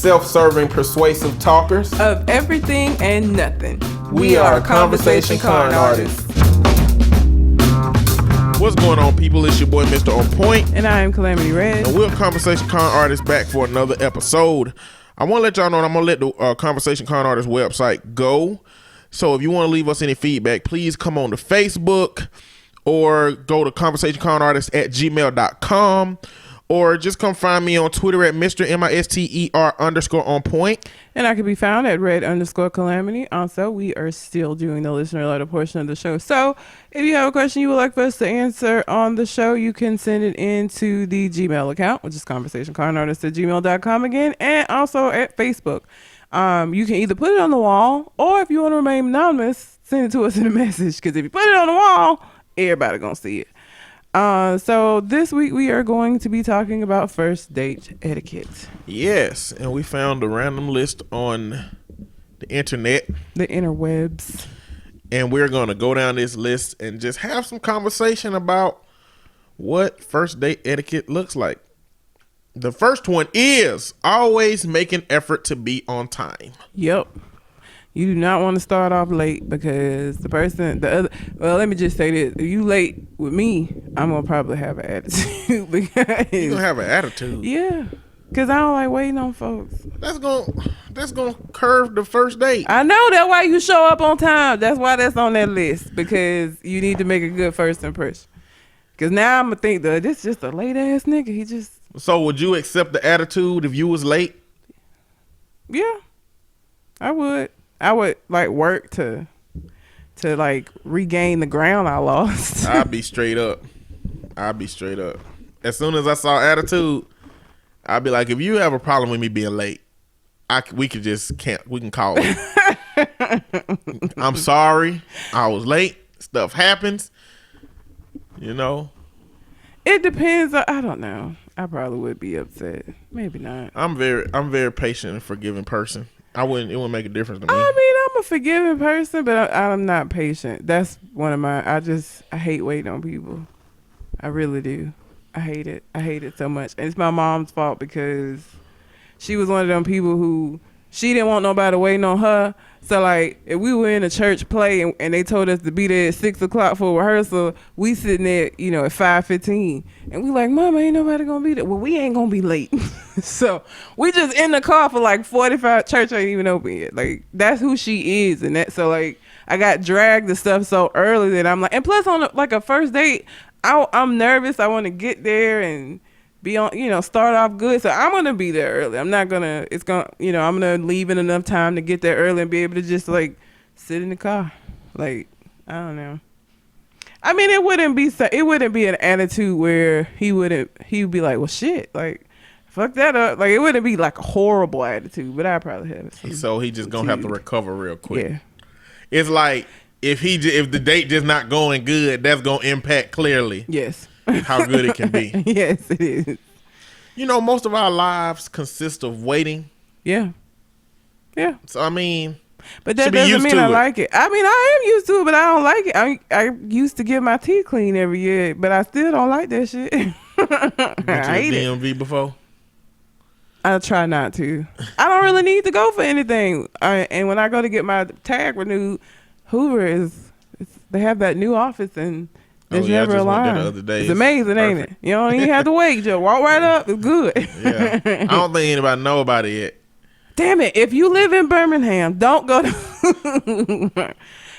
self-serving, persuasive talkers of everything and nothing. We are Conversation Con Artists. What's going on, people? It's your boy, Mr. On Point. And I am Calamity Red. And we're Conversation Con Artists back for another episode. I want to let y'all know I'm going to let the Conversation Con Artists website go. So if you want to leave us any feedback, please come on to Facebook or go to conversationconartists@gmail.com. Or just come find me on Twitter at Mr. MISTER_on point. And I can be found at Red_Calamity. Also, we are still doing the listener letter portion of the show. So if you have a question you would like for us to answer on the show, you can send it into the Gmail account, which is conversationconartists@gmail.com again, and also at Facebook. You can either put it on the wall, or if you want to remain anonymous, send it to us in a message. Because if you put it on the wall, everybody gonna see it. So this week we are going to be talking about first date etiquette. Yes, and we found a random list on the internet. The interwebs. And we're going to go down this list and just have some conversation about what first date etiquette looks like. The first one is always make an effort to be on time. Yep. You do not want to start off late because let me just say this. If you late with me, I'm going to probably have an attitude. You're going to have an attitude? Yeah. Because I don't like waiting on folks. That's gonna curve the first date. I know. That's why you show up on time. That's why that's on that list. Because you need to make a good first impression. Because now I'm going to think that this is just a late ass nigga. So would you accept the attitude if you was late? Yeah. I would like work to like regain the ground I lost. I'd be straight up. As soon as I saw attitude, I'd be like, if you have a problem with me being late, we can call it. I'm sorry. I was late. Stuff happens. You know. It depends. I don't know. I probably would be upset. Maybe not. I'm very patient and forgiving person. It wouldn't make a difference to me. I mean, I'm a forgiving person, but I'm not patient. That's one of my, I hate waiting on people. I really do. I hate it. I hate it so much. And it's my mom's fault because she was one of them people who, she didn't want nobody waiting on her. So like, if we were in a church play and they told us to be there at 6:00 for rehearsal, we sitting there, at 5:15, and we like, Mama, ain't nobody gonna be there. Well, we ain't gonna be late. So we just in the car for like 45. Church ain't even open yet. Like, that's who she is, and that. So like, I got dragged and stuff so early that I'm like, and plus on a first date, I'm nervous. I want to get there and be on, start off good. So I'm going to be there early. I'm not going to, I'm going to leave in enough time to get there early and be able to just like sit in the car. Like, I don't know. I mean, it wouldn't be an attitude where he would be like, well, shit, like, fuck that up. Like, it wouldn't be like a horrible attitude, but I'd probably have it. So he just going to have to recover real quick. Yeah. It's like, if the date just not going good, that's going to impact clearly. Yes. How good it can be. Yes, it is. Most of our lives consist of waiting. Yeah. Yeah. So, I mean, but that doesn't mean I like it. I mean, I am used to it, but I don't like it. I used to get my teeth cleaned every year, but I still don't like that shit. I hate DMV it. Before? I try not to. I don't really need to go for anything. And when I go to get my tag renewed, Hoover they have that new office and there's never a line. It's amazing, ain't it? You don't even have to wait. Just walk right up. It's good. Yeah. I don't think anybody know about it yet. Damn it. If you live in Birmingham, don't go to...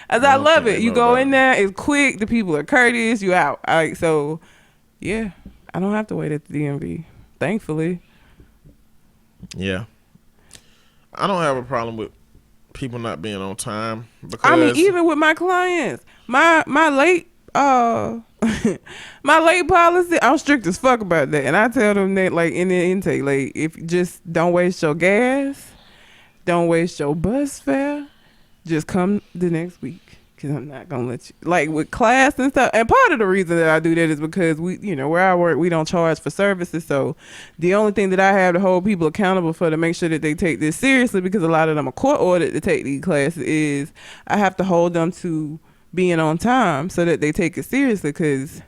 I love it. You go in there. It's quick. The people are courteous. You out. So, yeah. I don't have to wait at the DMV. Thankfully. Yeah. I don't have a problem with people not being on time. Because I mean, even with my clients. My late... my late policy, I'm strict as fuck about that, and I tell them that like in the intake, like, if you just don't waste your gas, don't waste your bus fare, just come the next week, because I'm not gonna let you, like with class and stuff. And part of the reason that I do that is because we, where I work, we don't charge for services, so the only thing that I have to hold people accountable for to make sure that they take this seriously, because a lot of them are court ordered to take these classes, is I have to hold them to being on time so that they take it seriously, because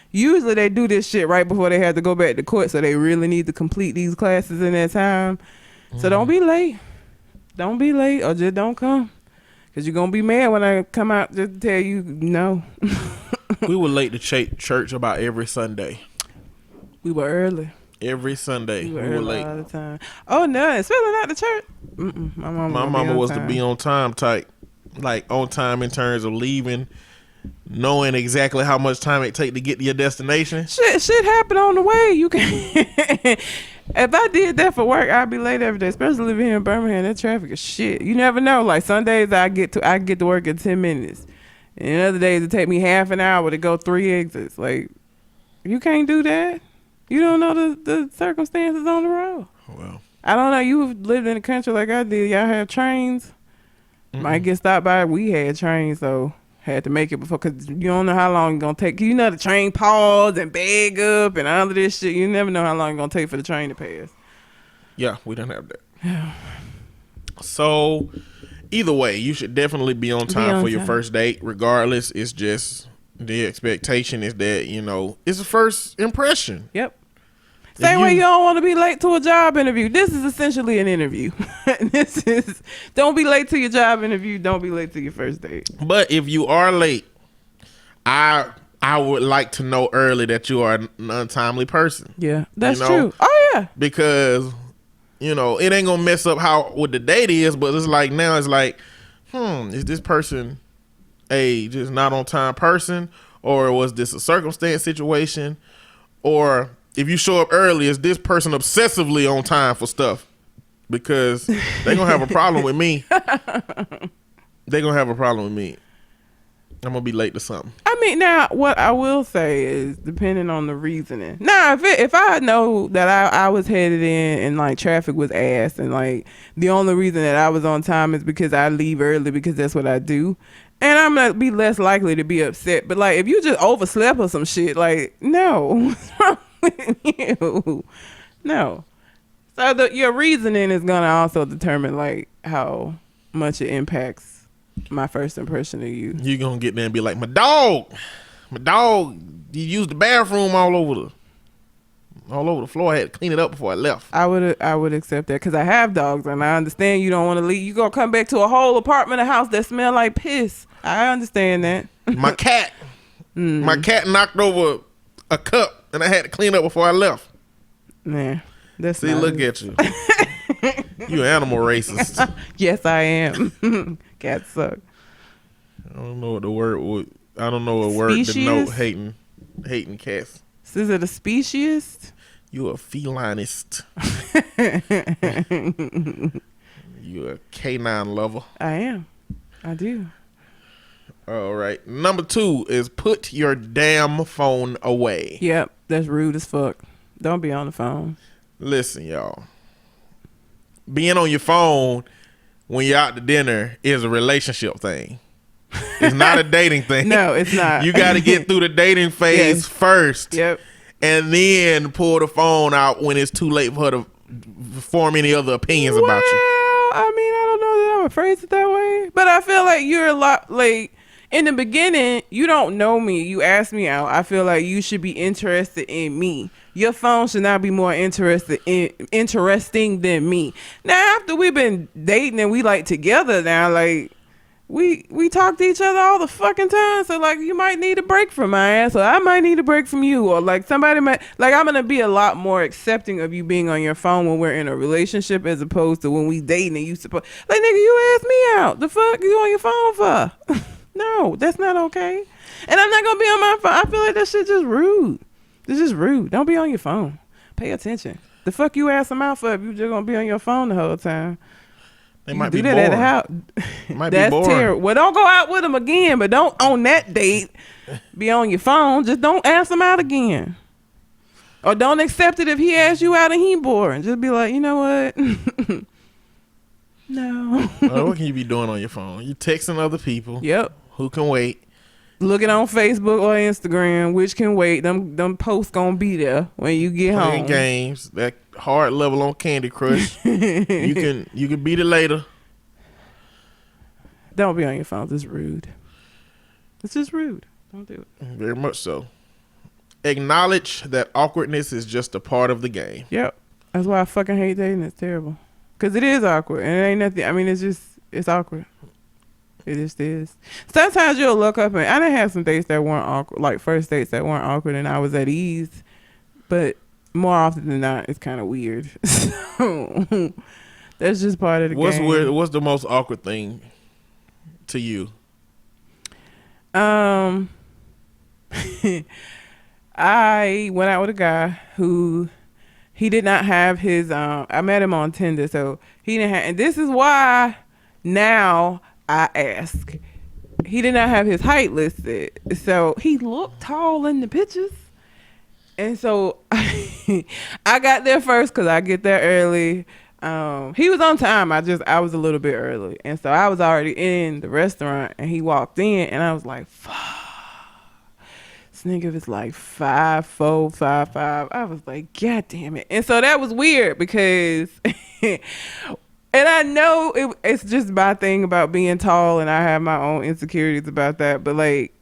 usually they do this shit right before they have to go back to court, so they really need to complete these classes in that time. So don't be late. Don't be late or just don't come. Because you're going to be mad when I come out just to tell you no. We were late to church about every Sunday. We were early. Every Sunday. We were We were early late. all the time. Oh, no. Especially not the church. My mama was to be on time type. Like on time in terms of leaving, knowing exactly how much time it take to get to your destination. Shit happened on the way. You can. If I did that for work, I'd be late every day. Especially living here in Birmingham, that traffic is shit. You never know. Like some days I get to work in 10 minutes, and other days it take me half an hour to go 3 exits. Like you can't do that. You don't know the circumstances on the road. Well, I don't know. You lived in the country like I did. Y'all have trains. Might get stopped by. We had trains, so had to make it before, because you don't know how long it's going to take. You know the train pause and bag up and all of this shit. You never know how long it's going to take for the train to pass. yeah, we don't have that. So, either way, you should definitely be on time for your first date. Regardless, it's just the expectation is that, it's a first impression. Yep. Same way you don't want to be late to a job interview. This is essentially an interview. Don't be late to your job interview. Don't be late to your first date. But if you are late, I would like to know early that you are an untimely person. Yeah, that's true. Oh, yeah. Because, it ain't going to mess up what the date is, but it's like now it's like, is this person a just not on time person? Or was this a circumstance situation? Or if you show up early, is this person obsessively on time for stuff? Because they're going to have a problem with me. They're going to have a problem with me. I'm going to be late to something. I mean, now, what I will say is, depending on the reasoning. Now, if I know that I was headed in and, like, traffic was ass and, like, the only reason that I was on time is because I leave early because that's what I do, and I'm going to be less likely to be upset. But, like, if you just overslept or some shit, like, no. What's wrong with you? No. So your reasoning is going to also determine, like, how much it impacts my first impression of you. You gonna get there and be like, my dog, you used the bathroom all over the floor. I had to clean it up before I left. I would accept that because I have dogs and I understand you don't want to leave. You gonna come back to a whole apartment or house that smell like piss. I understand that. My cat knocked over a cup and I had to clean up before I left. Man, See, look at you. You animal racist. Yes, I am. Cats suck. I don't know what the word would. I don't know a word to denote hating cats. Is it a speciesist? You a felinist. You a canine lover. I am. I do. All right. Number 2 is put your damn phone away. Yep, that's rude as fuck. Don't be on the phone. Listen, y'all. Being on your phone when you're out to dinner is a relationship thing. It's not a dating thing. No, it's not. You got to get through the dating phase first. Yep. And then pull the phone out when it's too late for her to form any other opinions about you. I mean, I don't know that I would phrase it that way. But I feel like you're a lot, like, in the beginning, you don't know me. You ask me out. I feel like you should be interested in me. Your phone should not be more interesting than me. Now, after we've been dating and we like together now, like we talk to each other all the fucking time. So like you might need a break from my ass, or I might need a break from you, or like somebody might like I'm gonna be a lot more accepting of you being on your phone when we're in a relationship as opposed to when we dating and you supposed like nigga, you asked me out. The fuck you on your phone for? No, that's not okay. And I'm not gonna be on my phone. I feel like that shit just rude. This is rude. Don't be on your phone. Pay attention. The fuck you ask them out for if you just gonna be on your phone the whole time? They you might do be that boring. at the house. Might That's be boring. terrible. Well, don't go out with them again, but don't on that date be on your phone. Just don't ask them out again. Or don't accept it if he asks you out and he boring. Just be like, you know what? No. What can you be doing on your phone? You texting other people. Yep. Who can wait? Looking on Facebook or Instagram, which can wait. Them posts gonna be there when you get Playing home. games. That hard level on Candy Crush. you can beat it later. Don't be on your phone. It's rude. It's just rude. Don't do it. Very much so. Acknowledge that awkwardness is just a part of the game. Yep. That's why I fucking hate dating. It's terrible. Cause it is awkward, and it ain't nothing. I mean, it's awkward. It just is. Sometimes you'll look up, and I done had some dates that weren't awkward, like first dates that weren't awkward, and I was at ease. But more often than not, it's kind of weird. So that's just part of the What's game. weird? What's the most awkward thing to you? I went out with a guy who he did not have his. I met him on Tinder, so he didn't have. And this is why now I ask. He did not have his height listed, so he looked tall in the pictures. And so I got there first because I get there early. He was on time. I was a little bit early. And so I was already in the restaurant and he walked in and I was like, fuck. This nigga was like 5'4", 5'5". I was like, God damn it. And so that was weird because and I know it's just my thing about being tall and I have my own insecurities about that. But like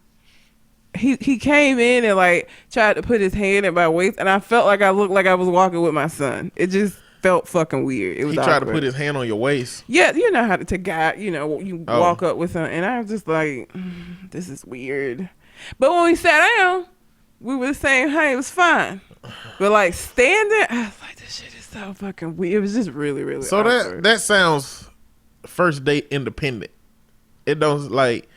he came in and like tried to put his hand at my waist and I felt like I looked like I was walking with my son. It just felt fucking weird. It was He tried awkward. to put his hand on your waist. Yeah, you know how to guide, you walk up with him. And I was just like, this is weird. But when we sat down, we were the same height. It was fine. But like standing, I was like, this shit is so fucking weird. It was just really, really So awkward. that sounds first date independent. It don't like.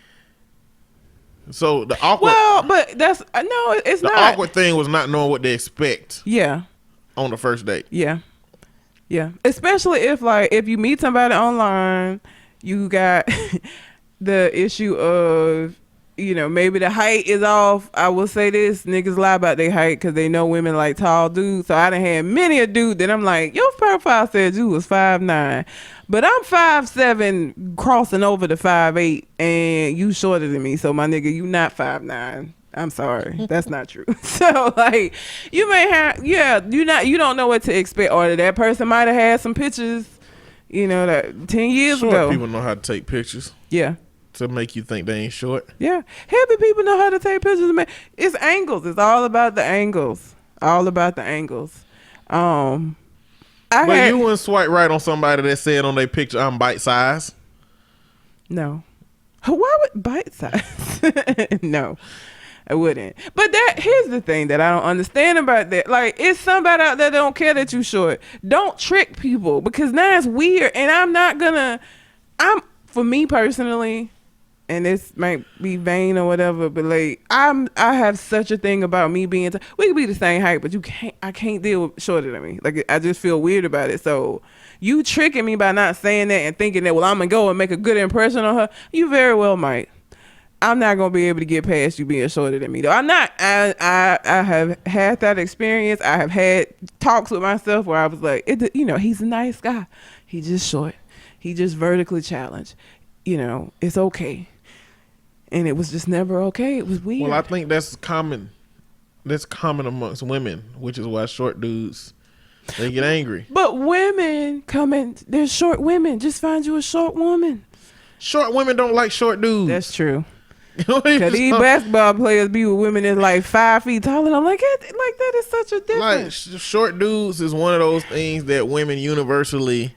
So the awkward. Well, but that's, no, it's the not. awkward thing was not knowing what to expect Yeah. on the first date. Yeah. Yeah. Especially if you meet somebody online, you got the issue of, maybe the height is off. I will say this, niggas lie about their height because they know women like tall dudes. So I done had many a dude that I'm like, your profile said you was 5'9", but I'm 5'7", crossing over to 5'8", and you shorter than me. So my nigga, you not 5'9". I'm sorry, that's not true. So like, you may have, you don't know what to expect, or that person might have had some pictures, that 10 years Short ago. people know how to take pictures Yeah. to make you think they ain't short. Yeah. Heavy people know how to take pictures. Man. It's angles. It's all about the angles. All about the angles. But you wouldn't swipe right on somebody that said on their picture, I'm bite size. No. Why would bite size? No, I wouldn't. But here's the thing that I don't understand about that. Like, it's somebody out there that don't care that you short. Don't trick people because now it's weird. And for me personally, and this might be vain or whatever, but like I have such a thing about me being we could be the same height, but I can't deal with shorter than me. Like, I just feel weird about it. So you tricking me by not saying that and thinking that, well, I'm gonna go and make a good impression on her. You very well might. I'm not gonna be able to get past you being shorter than me though. I'm not. I have had that experience. I have had talks with myself where I was like, he's a nice guy. He's just short. He just vertically challenged. It's okay. And it was just never okay. It was weird. Well, I think that's common. That's common amongst women, which is why short dudes, they get angry. But women there's short women. Just find you a short woman. Short women don't like short dudes. That's true. Because these basketball players be with women that's like 5 feet tall, and I'm like, that is such a difference. Like, short dudes is one of those things that women universally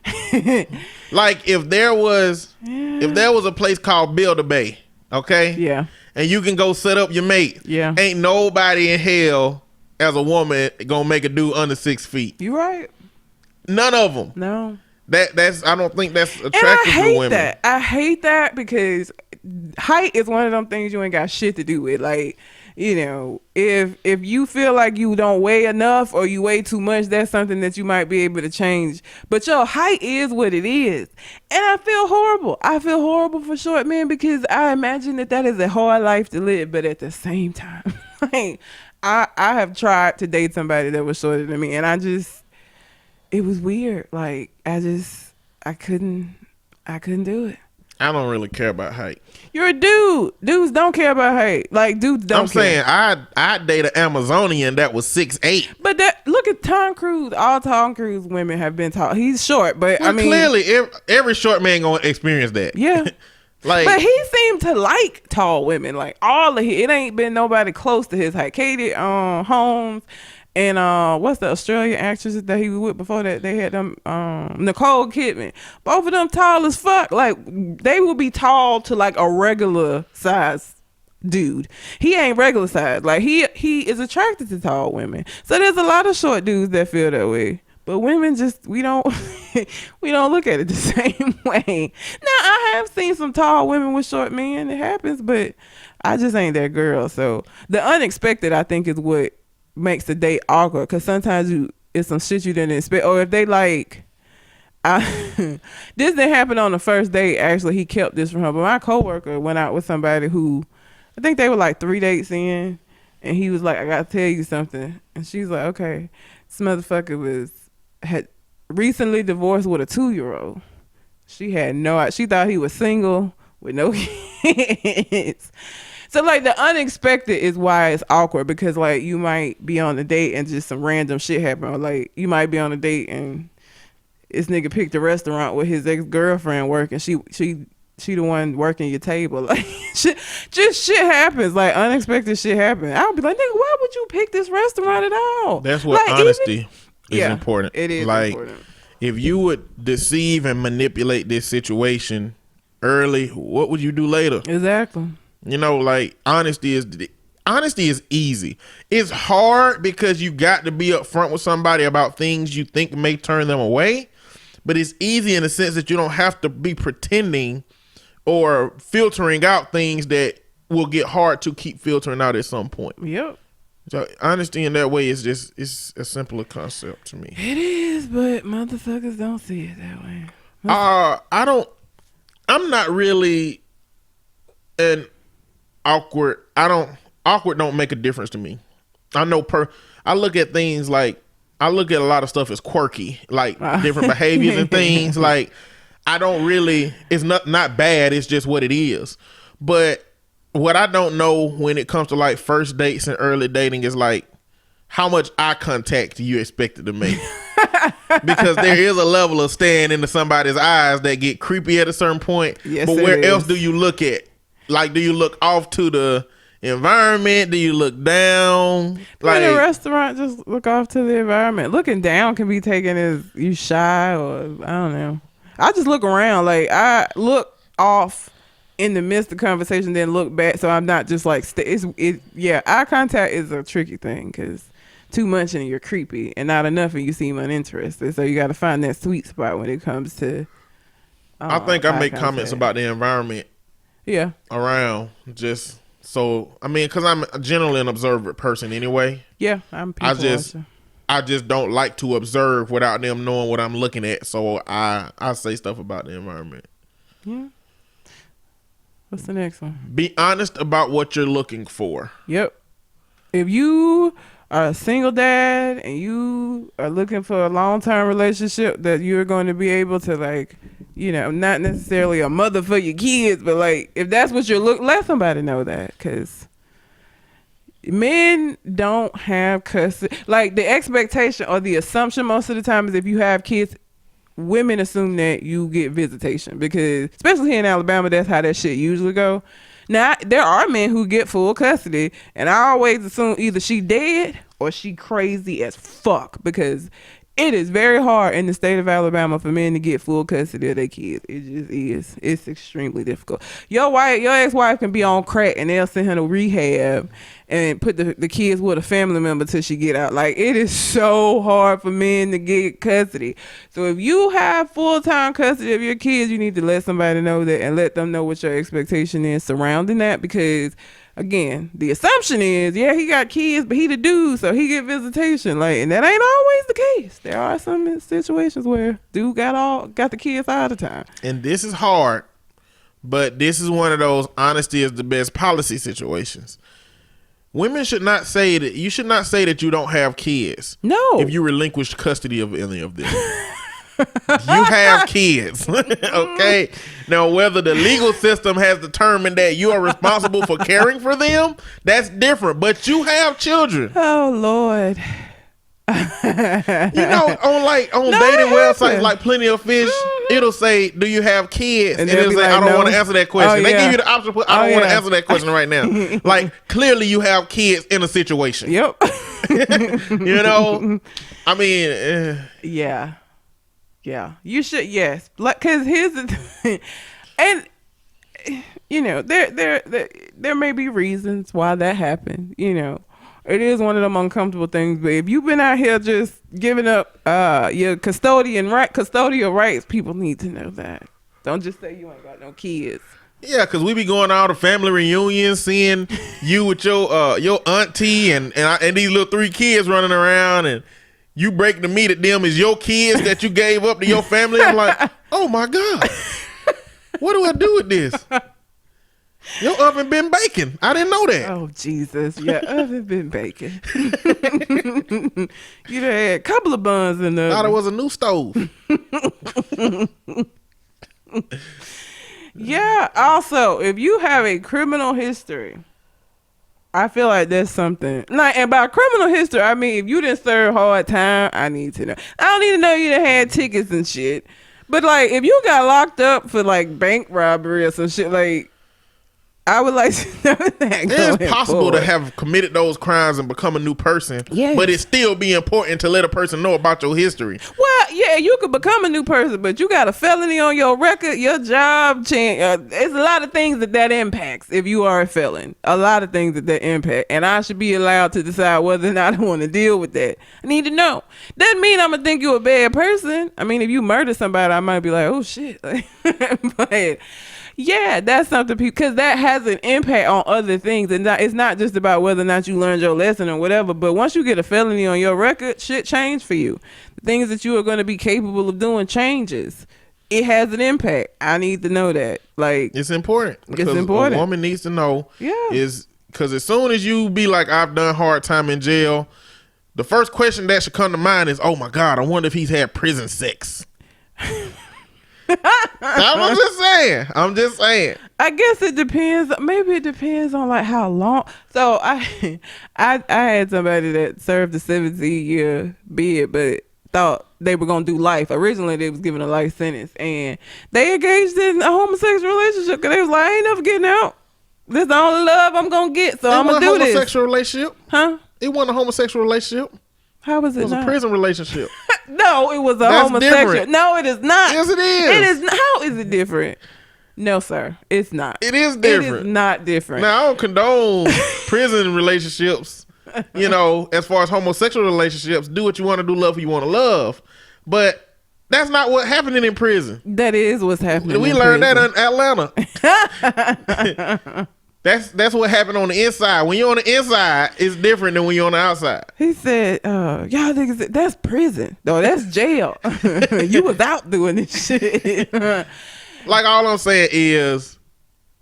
like. If there was a place called Build a Bay, okay, Yeah. and you can go set up your mate, Yeah. ain't nobody in hell as a woman gonna make a dude under 6 feet. You right. None of them. No. That's I don't think that's And attractive I hate to women. that. I hate that because height is one of them things you ain't got shit to do with. Like, if you feel like you don't weigh enough or you weigh too much, that's something that you might be able to change. But your height is what it is. And I feel horrible. I feel horrible for short men because I imagine that is a hard life to live. But at the same time, like, I have tried to date somebody that was shorter than me, and it was weird. Like, I couldn't do it. I don't really care about height. You're a dude. Dudes don't care about height. Like, dudes don't care. I'm saying I'd date an Amazonian that was 6'8". But look at Tom Cruise. All Tom Cruise women have been tall. He's short, but Well, I mean, clearly every short man gonna experience that. yeah. Like, But he seemed to like tall women. Like, it ain't been nobody close to his height. Katie Holmes And what's the Australian actress that he was with before that? They had them Nicole Kidman. Both of them tall as fuck. Like they will be tall to like a regular size dude. He ain't regular size. Like he is attracted to tall women. So there's a lot of short dudes that feel that way. But women just we don't we don't look at it the same way. Now I have seen some tall women with short men. It happens, but I just ain't that girl. So the unexpected I think is what makes the date awkward, because sometimes it's some shit you didn't expect, or if they like this didn't happen on the first date. Actually, he kept this from her, but my coworker went out with somebody who I think they were like 3 dates in, and he was like, I gotta tell you something, and she's like, okay. This motherfucker had recently divorced with a 2-year-old. She thought he was single with no kids. So like the unexpected is why it's awkward, because like you might be on a date and just some random shit happen, or like you might be on a date and this nigga picked a restaurant with his ex-girlfriend working. She the one working your table. Like shit happens. Like unexpected shit happens. I would be like, nigga, why would you pick this restaurant at all? That's what like, honesty is important. It is like, important. If you would deceive and manipulate this situation early, what would you do later? Exactly. You know, like honesty is easy. It's hard because you got to be upfront with somebody about things you think may turn them away. But it's easy in the sense that you don't have to be pretending or filtering out things that will get hard to keep filtering out at some point. Yep. So honesty in that way is it's a simpler concept to me. It is, but motherfuckers don't see it that way. I'm not really an awkward. Awkward don't make a difference to me. I look at things like, I look at a lot of stuff as quirky, like different behaviors and things. Like I don't really, it's not bad. It's just what it is. But what I don't know when it comes to like first dates and early dating is like how much eye contact you expected to make. Because there is a level of staring into somebody's eyes that get creepy at a certain point. Yes, but where else do you look at? Like, do you look off to the environment? Do you look down? Like in a restaurant, just look off to the environment. Looking down can be taken as you shy, or I don't know. I just look around. Like I look off in the midst of conversation, then look back, so I'm not just like eye contact is a tricky thing, because too much and you're creepy, and not enough and you seem uninterested. So you got to find that sweet spot when it comes to I think I make contact. comments about the environment around, just so I mean, because I'm generally an observant person anyway. Yeah, I'm people watcher. I just don't like to observe without them knowing what I'm looking at, so I say stuff about the environment. Yeah. What's the next one? Be honest about what you're looking for. Yep. If you are a single dad and you are looking for a long-term relationship that you're going to be able to, like, you know, not necessarily a mother for your kids, but like if that's what you're let somebody know that, because men don't have custody. Like the expectation or the assumption most of the time is if you have kids, women assume that you get visitation, because especially here in Alabama, that's how that shit usually go. Now there are men who get full custody, and I always assume either she dead or she crazy as fuck, because it is very hard in the state of Alabama for men to get full custody of their kids. It just is. It's extremely difficult. Your ex-wife can be on crack and they'll send her to rehab and put the kids with a family member till she get out. Like, it is so hard for men to get custody. So if you have full-time custody of your kids, you need to let somebody know that and let them know what your expectation is surrounding that, because again, the assumption is, yeah, he got kids, but he the dude, so he get visitation. Like, and that ain't always the case. There are some situations where dude got the kids all the time. And this is hard, but this is one of those honesty is the best policy situations. Women should not say that you don't have kids. No. If you relinquish custody of any of them. You have kids. Okay. Now, whether the legal system has determined that you are responsible for caring for them, that's different. But you have children. Oh Lord. You know, on dating websites like Plenty of Fish, it'll say, "Do you have kids?" And it'll say, like, "I don't no. want to answer that question." Oh, They yeah. give you the option. I don't want to answer that question right now. Like, clearly, you have kids in a situation. Yep. You know, I mean, Yeah. You should, yes. Like, cause here's the thing, and you know, there may be reasons why that happened. You know, it is one of them uncomfortable things. But if you've been out here just giving up your custodial rights, people need to know that. Don't just say you ain't got no kids. yeah, because we be going to all the family reunions, seeing you with your auntie and these little 3 kids running around, and you break the meat at them as your kids that you gave up to your family. I'm like, oh my God, what do I do with this? Your oven been baking. I didn't know that. Oh Jesus, your oven been baking. You done had a couple of buns in the Thought it oven. was a new stove. Yeah. Also, if you have a criminal history, I feel like that's something. Like, and by criminal history, I mean if you didn't serve hard time, I need to know. I don't need to know you done had tickets and shit. But like, if you got locked up for like bank robbery or some shit, like, I would like to know that. It's possible to have committed those crimes and become a new person, Yes. but it still be important to let a person know about your history. Well, yeah, you could become a new person, but you got a felony on your record, your job change. It's a lot of things that impacts if you are a felon. A lot of things that impact, and I should be allowed to decide whether or not I want to deal with that. I need to know. Doesn't mean I'm gonna think you're a bad person. I mean, if you murder somebody, I might be like, oh shit. But yeah, that's something, because that has an impact on other things, and it's not just about whether or not you learned your lesson or whatever. But once you get a felony on your record, shit changed for you. The things that you are going to be capable of doing changes. It has an impact. I need to know that. Like, It's important. It's important. A woman needs to know. Yeah. Is because as soon as you be like, I've done hard time in jail, the first question that should come to mind is, oh my God, I wonder if he's had prison sex. I'm just saying. I guess it depends. Maybe it depends on like how long. So I had somebody that served a 17-year bid, but thought they were gonna do life. Originally, they was given a life sentence, and they engaged in a homosexual relationship because they was like, I ain't never getting out. This is the only love I'm gonna get, so I'm gonna do this. Homosexual relationship? Huh? It wasn't a homosexual relationship. How was it? It was not? a prison relationship. No, it was a That's homosexual. different. No, it is not. Yes, it is. It is. How is it different? No, sir, it's not. It is different. It is not different. Now, I don't condone prison relationships, you know, as far as homosexual relationships. Do what you want to do, love who you want to love. But that's not what's happening in prison. That is what's happening. We in learned prison. that in Atlanta. That's what happened on the inside. When you're on the inside, it's different than when you're on the outside. He said, y'all niggas, that's prison. No, that's jail. You was out doing this shit. Like, all I'm saying is,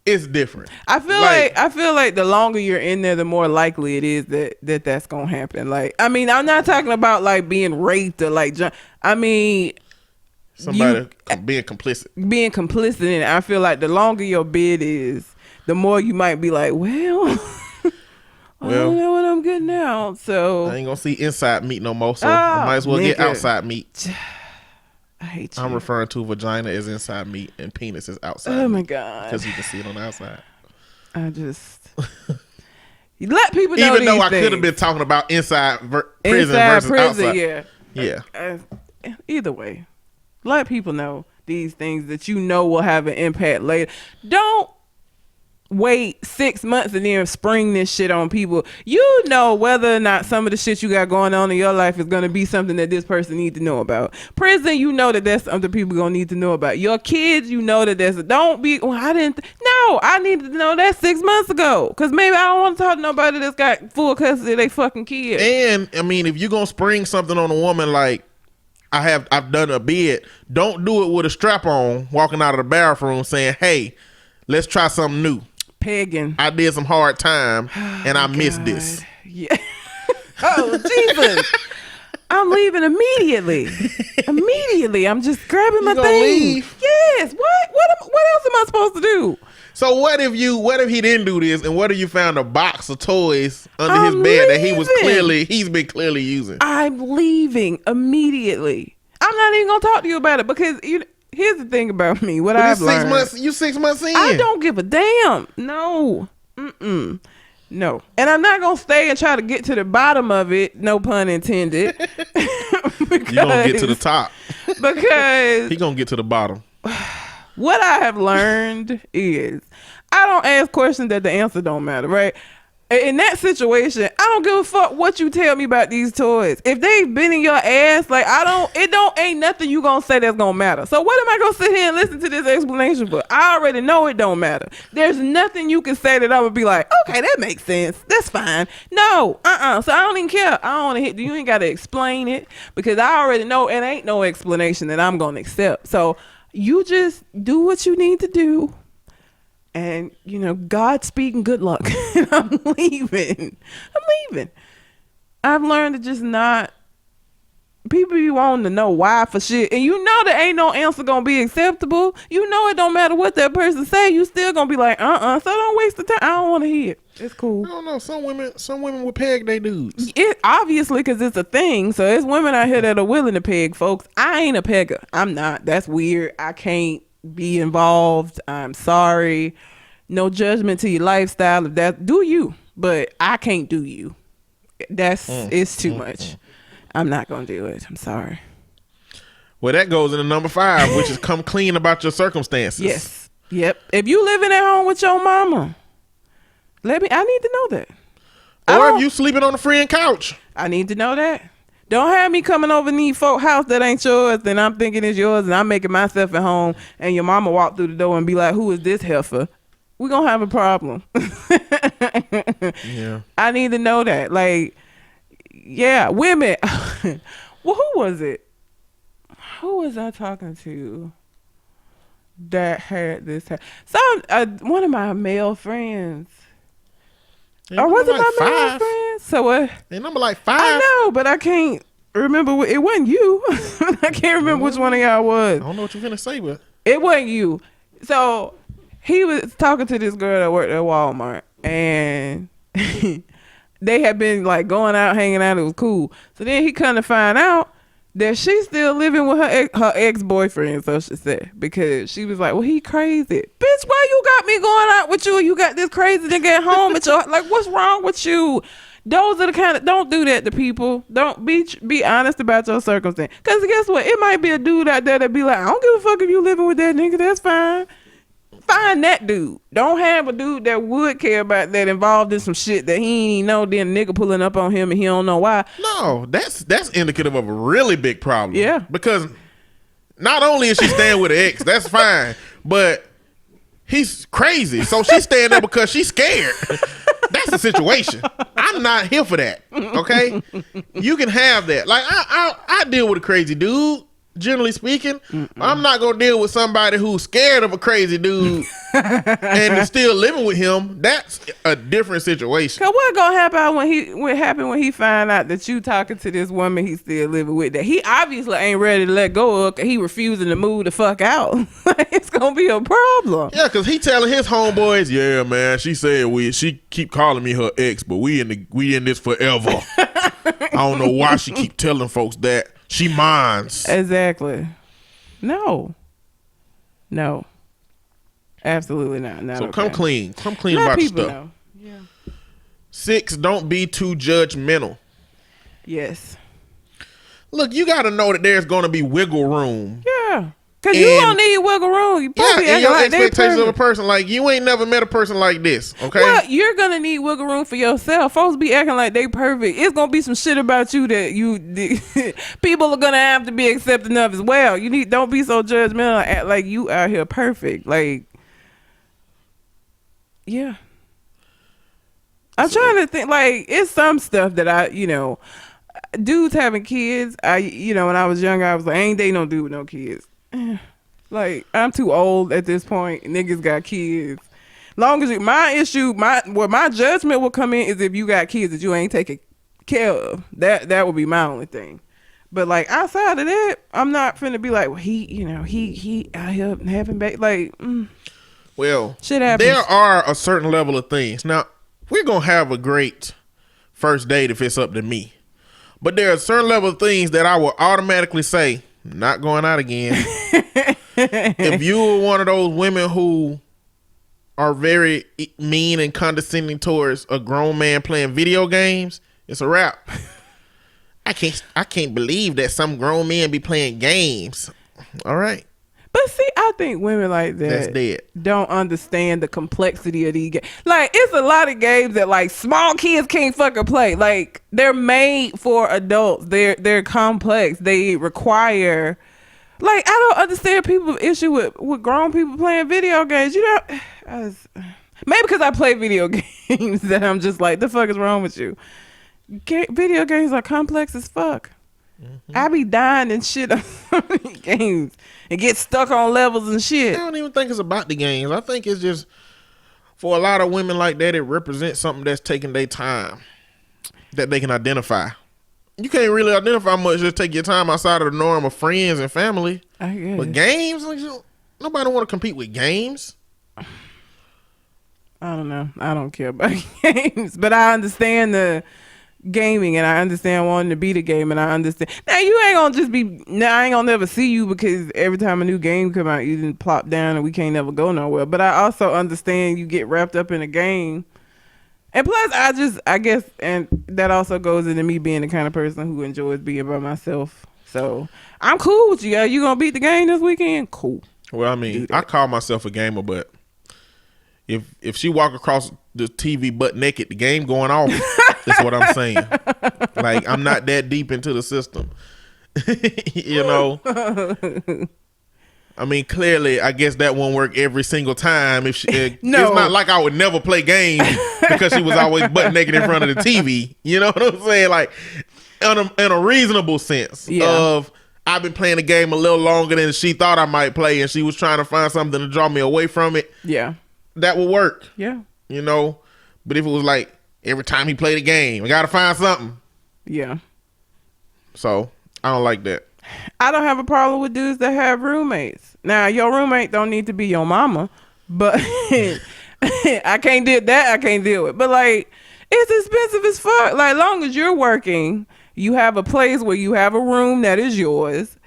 it's different. I feel like the longer you're in there, the more likely it is that's gonna happen. Like, I mean, I'm not talking about like being raped or like, I mean, Somebody being complicit. being complicit in it. I feel like the longer your bid is, the more you might be like, well, I don't know what I'm getting out. So I ain't gonna see inside meat no more, so I might as well get outside meat. I hate you. I'm referring to vagina as inside meat and penis as outside. Oh my meat, God. because you can see it on the outside. I just you let people know. Even though these I could have things. been talking about inside prison Inside versus prison, outside. yeah. Either way, let people know these things that you know will have an impact later. Don't wait 6 months and then spring this shit on people. You know whether or not some of the shit you got going on in your life is going to be something that this person needs to know about. Prison, you know that that's something people going to need to know about. Your kids, you know that don't be, well, I needed to know that 6 months ago, because maybe I don't want to talk to nobody that's got full custody of their fucking kids. And I mean, if you're gonna spring something on a woman like I've done a bid, don't do it with a strap on walking out of the bathroom saying, hey, let's try something new. Pegging. I did some hard time and I missed this. Yeah. Oh, Jesus. I'm leaving immediately. Immediately. I'm just grabbing my gonna thing. leave? Yes. What else am I supposed to do? So what if he didn't do this, and what if you found a box of toys under his bed that he's been clearly using? I'm leaving immediately. I'm not even gonna talk to you about it, because here's the thing about me. I've learned. You 6 months in. I don't give a damn. No. No. And I'm not going to stay and try to get to the bottom of it. No pun intended. You gonna get to the top. Because He gonna get to the bottom. what I have learned is I don't ask questions that the answer don't matter, right? In that situation, I don't give a fuck what you tell me about these toys. If they've been in your ass, like ain't nothing you gonna say that's gonna matter. So what am I gonna sit here and listen to this explanation for? I already know it don't matter. There's nothing you can say that I would be like, okay, that makes sense. That's fine. No, So I don't even care. I don't want to hit. You ain't gotta explain it because I already know it ain't no explanation that I'm gonna accept. So you just do what you need to do. And, Godspeed and good luck. And I'm leaving. I've learned to just not. People be wanting to know why for shit. And there ain't no answer going to be acceptable. It don't matter what that person say. You still going to be like, So don't waste the time. I don't want to hear it. It's cool. I don't know. Some women would peg they dudes. It obviously, because it's a thing. So there's women out here that are willing to peg folks. I ain't a pegger. I'm not. That's weird. I can't be involved. I'm sorry. No judgment to your lifestyle. If that do you, but I can't do you. It's too much. I'm not gonna do it. I'm sorry. Well, that goes into number 5, which is come clean about your circumstances. Yes. Yep. If you living at home with your mama, I need to know that. Or if you sleeping on a friend couch, I need to know that. Don't have me coming over to need folk house that ain't yours, and I'm thinking it's yours, and I'm making myself at home, and your mama walk through the door and be like, "Who is this heifer?" We're gonna have a problem. Yeah. I need to know that. Like, yeah, women. Well, who was it? Who was I talking to that had this? One of my male friends. Or was it my male friend? So what? Ain't number like 5. I know, but I can't remember. It wasn't you. I can't remember which one of y'all was. I don't know what you're gonna say, but it wasn't you. So he was talking to this girl that worked at Walmart, and they had been like going out, hanging out. It was cool. So then he come to find out that she's still living with her ex-boyfriend, so she said, because she was like, well, he crazy. Bitch, why you got me going out with you? You got this crazy nigga at home at your, like, what's wrong with you? Those are the kind of, don't do that to people. Don't be honest about your circumstance. Because guess what? It might be a dude out there that be like, I don't give a fuck if you living with that nigga. That's fine. Find that dude. Don't have a dude that would care about that involved in some shit that he ain't even know, then nigga pulling up on him and he don't know why. No, that's indicative of a really big problem. Yeah. Because not only is she staying with an ex, that's fine, but he's crazy. So she's staying there because she's scared. That's the situation. I'm not here for that. Okay? You can have that. Like I deal with a crazy dude. Generally speaking, I'm not gonna deal with somebody who's scared of a crazy dude and is still living with him. That's a different situation. Cause what gonna happen when he find out that you talking to this woman he still living with that he obviously ain't ready to let go of? Cause he refusing to move the fuck out. It's gonna be a problem. Yeah, cause he telling his homeboys, yeah, man. She said she keep calling me her ex, but we in this forever. I don't know why she keep telling folks that. She minds. Exactly. No. Absolutely not. So okay. come clean. Come clean Let about your people stuff. know. Yeah. 6, don't be too judgmental. Yes. Look, you got to know that there's going to be wiggle room. Yeah. Because you don't need wiggle room. You Yeah, and your like expectations of a person. Like, you ain't never met a person like this, okay? Well, you're going to need wiggle room for yourself. Folks be acting like they perfect. It's going to be some shit about you that people are going to have to be accepting of as well. Don't be so judgmental. Act like you out here perfect. Like, yeah. I'm trying to think, like, it's some stuff that dudes having kids. When I was younger, I was like, I ain't dating no dude with no kids. Like, I'm too old at this point. Niggas got kids. Long as my judgment will come in is if you got kids that you ain't taking care of. That would be my only thing. But like outside of that, I'm not finna be like, well, he out here having baby. Like, well, shit happens. There are a certain level of things. Now, we're gonna have a great first date if it's up to me. But there are a certain level of things that I will automatically say, not going out again. If you were one of those women who are very mean and condescending towards a grown man playing video games, it's a wrap. I can't believe that some grown men be playing games. All right. But see, I think women like That's that dead. don't understand the complexity of these games. Like, it's a lot of games that like small kids can't fucking play. Like, they're made for adults. They're complex. They require. Like, I don't understand people's issue with grown people playing video games. You know, maybe because I play video games that I'm just like, the fuck is wrong with you? Video games are complex as fuck. I be dying and shit on some of these games and get stuck on levels and shit. I don't even think it's about the games. I think it's just, for a lot of women like that, it represents something that's taking their time that they can identify. You can't really identify much, just take your time outside of the norm of friends and family. I guess. But games, like, nobody want to compete with games. I don't know. I don't care about games, but I understand the gaming and I understand wanting to beat a game, and I understand. Now you ain't gonna just be. Now I ain't gonna never see you because every time a new game come out, you didn't plop down and we can't never go nowhere. But I also understand you get wrapped up in a game. And plus, I guess, and that also goes into me being the kind of person who enjoys being by myself. So I'm cool with you. Are you gonna beat the game this weekend? Cool. Well, I mean, I call myself a gamer, but if she walk across the TV butt naked, the game going off. That's what I'm saying. Like, I'm not that deep into the system. You know? I mean, clearly, I guess that won't work every single time. If she, no. It's not like I would never play games because she was always butt naked in front of the TV. You know what I'm saying? Like, in a reasonable sense of, I've been playing the game a little longer than she thought I might play, and she was trying to find something to draw me away from it. Yeah. That would work. Yeah. You know? But if it was like, every time he played a game, I got to find something. Yeah. So, I don't like that. I don't have a problem with dudes that have roommates. Now, your roommate don't need to be your mama, but I can't deal that. I can't deal with. But like, it's expensive as fuck. Like, long as you're working, you have a place where you have a room that is yours,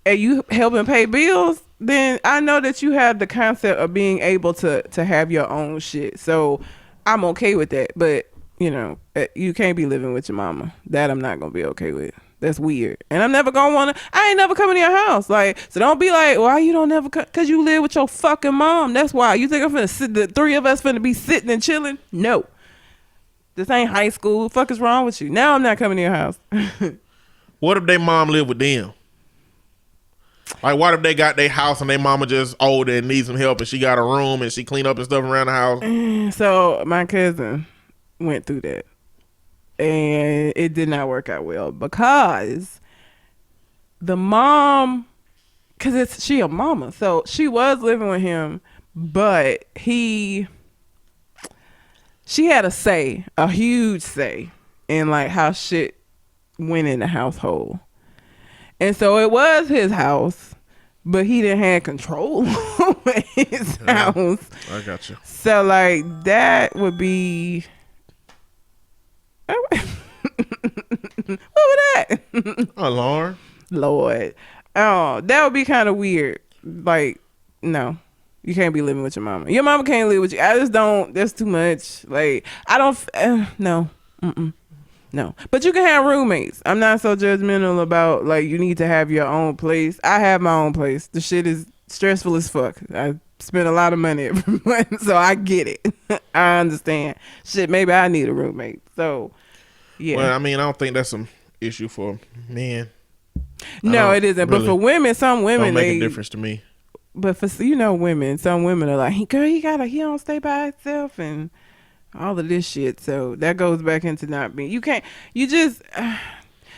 and you helping pay bills. Then I know that you have the concept of being able to have your own shit. So I'm okay with that. But you know, you can't be living with your mama. That I'm not gonna be okay with. That's weird. And I'm never gonna wanna. I ain't never coming to your house. Like, so don't be like, why you don't never come? Cause you live with your fucking mom. That's why. You think I'm finna sit? The three of us finna be sitting and chilling? No. This ain't high school. Fuck is wrong with you? Now I'm not coming to your house. What if their mom live with them? Like, what if they got their house and their mama just older and needs some help, and she got a room and she clean up and stuff around the house? So my cousin went through that, and it did not work out well because the mom, because she a mama, so she was living with him, but she had a huge say in like how shit went in the household. And so it was his house, but he didn't have control over his house. I got you. So like that would be what was that? Alarm. Lord. Oh, that would be kind of weird. Like, no. You can't be living with your mama. Your mama can't live with you. I just don't. That's too much. Like, I don't. No. No. But you can have roommates. I'm not so judgmental about, like, you need to have your own place. I have my own place. The shit is stressful as fuck. I spend a lot of money every month, so I get it. I understand. Shit, maybe I need a roommate. So, yeah. Well, I mean, I don't think that's some issue for men. No, it isn't. Really, but for women, some women, don't make a difference to me. But for, you know, women, some women are like, girl, he don't stay by himself and all of this shit. So that goes back into not being, you can't have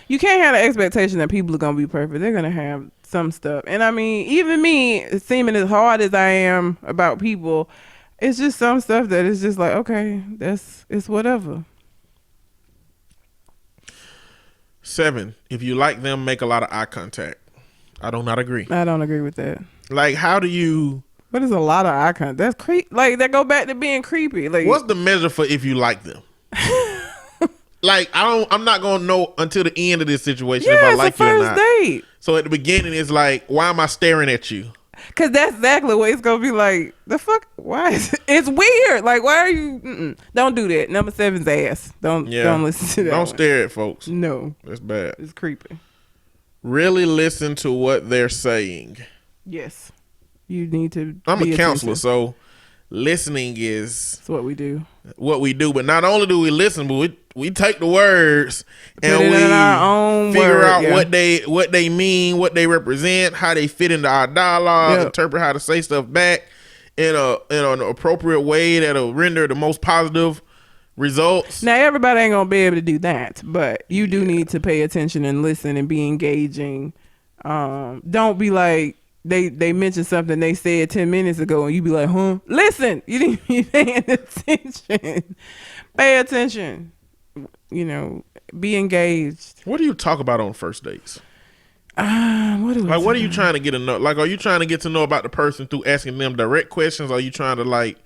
the expectation that people are going to be perfect. They're going to have some stuff. And I mean, even me, seeming as hard as I am about people, it's just some stuff that is just like, okay, it's whatever. 7, if you like them, make a lot of eye contact. I do not agree. I don't agree with that. Like, how do you... What is a lot of eye contact? That's creep. Like, that go back to being creepy. Like, what's the measure for if you like them? Like, I'm not gonna know until the end of this situation if I like you or not. Date. So at the beginning, it's like, why am I staring at you? Cause that's exactly what it's gonna be like. The fuck? Why? It's weird. Like, why are you? Don't do that. Number 7's ass. Don't listen to that. Don't one. stare at folks. No, That's bad. it's creepy. Really listen to what they're saying. Yes, you need to. I'm a counselor, attentive. so listening is That's what we do. what we do. But not only do we listen, but we take the words and Put it we in our own figure word, out yeah. what they mean, what they represent, how they fit into our dialogue, Yep. interpret how to say stuff back in an appropriate way that'll render the most positive results. Now everybody ain't gonna be able to do that, but you do need to pay attention and listen and be engaging. Don't be like they mentioned something they said 10 minutes ago and you be like, huh? Listen, you didn't be paying attention. Pay attention. You know, be engaged. What do you talk about on first dates? What What are you trying to get to know? Like, are you trying to get to know about the person through asking them direct questions? Or are you trying to like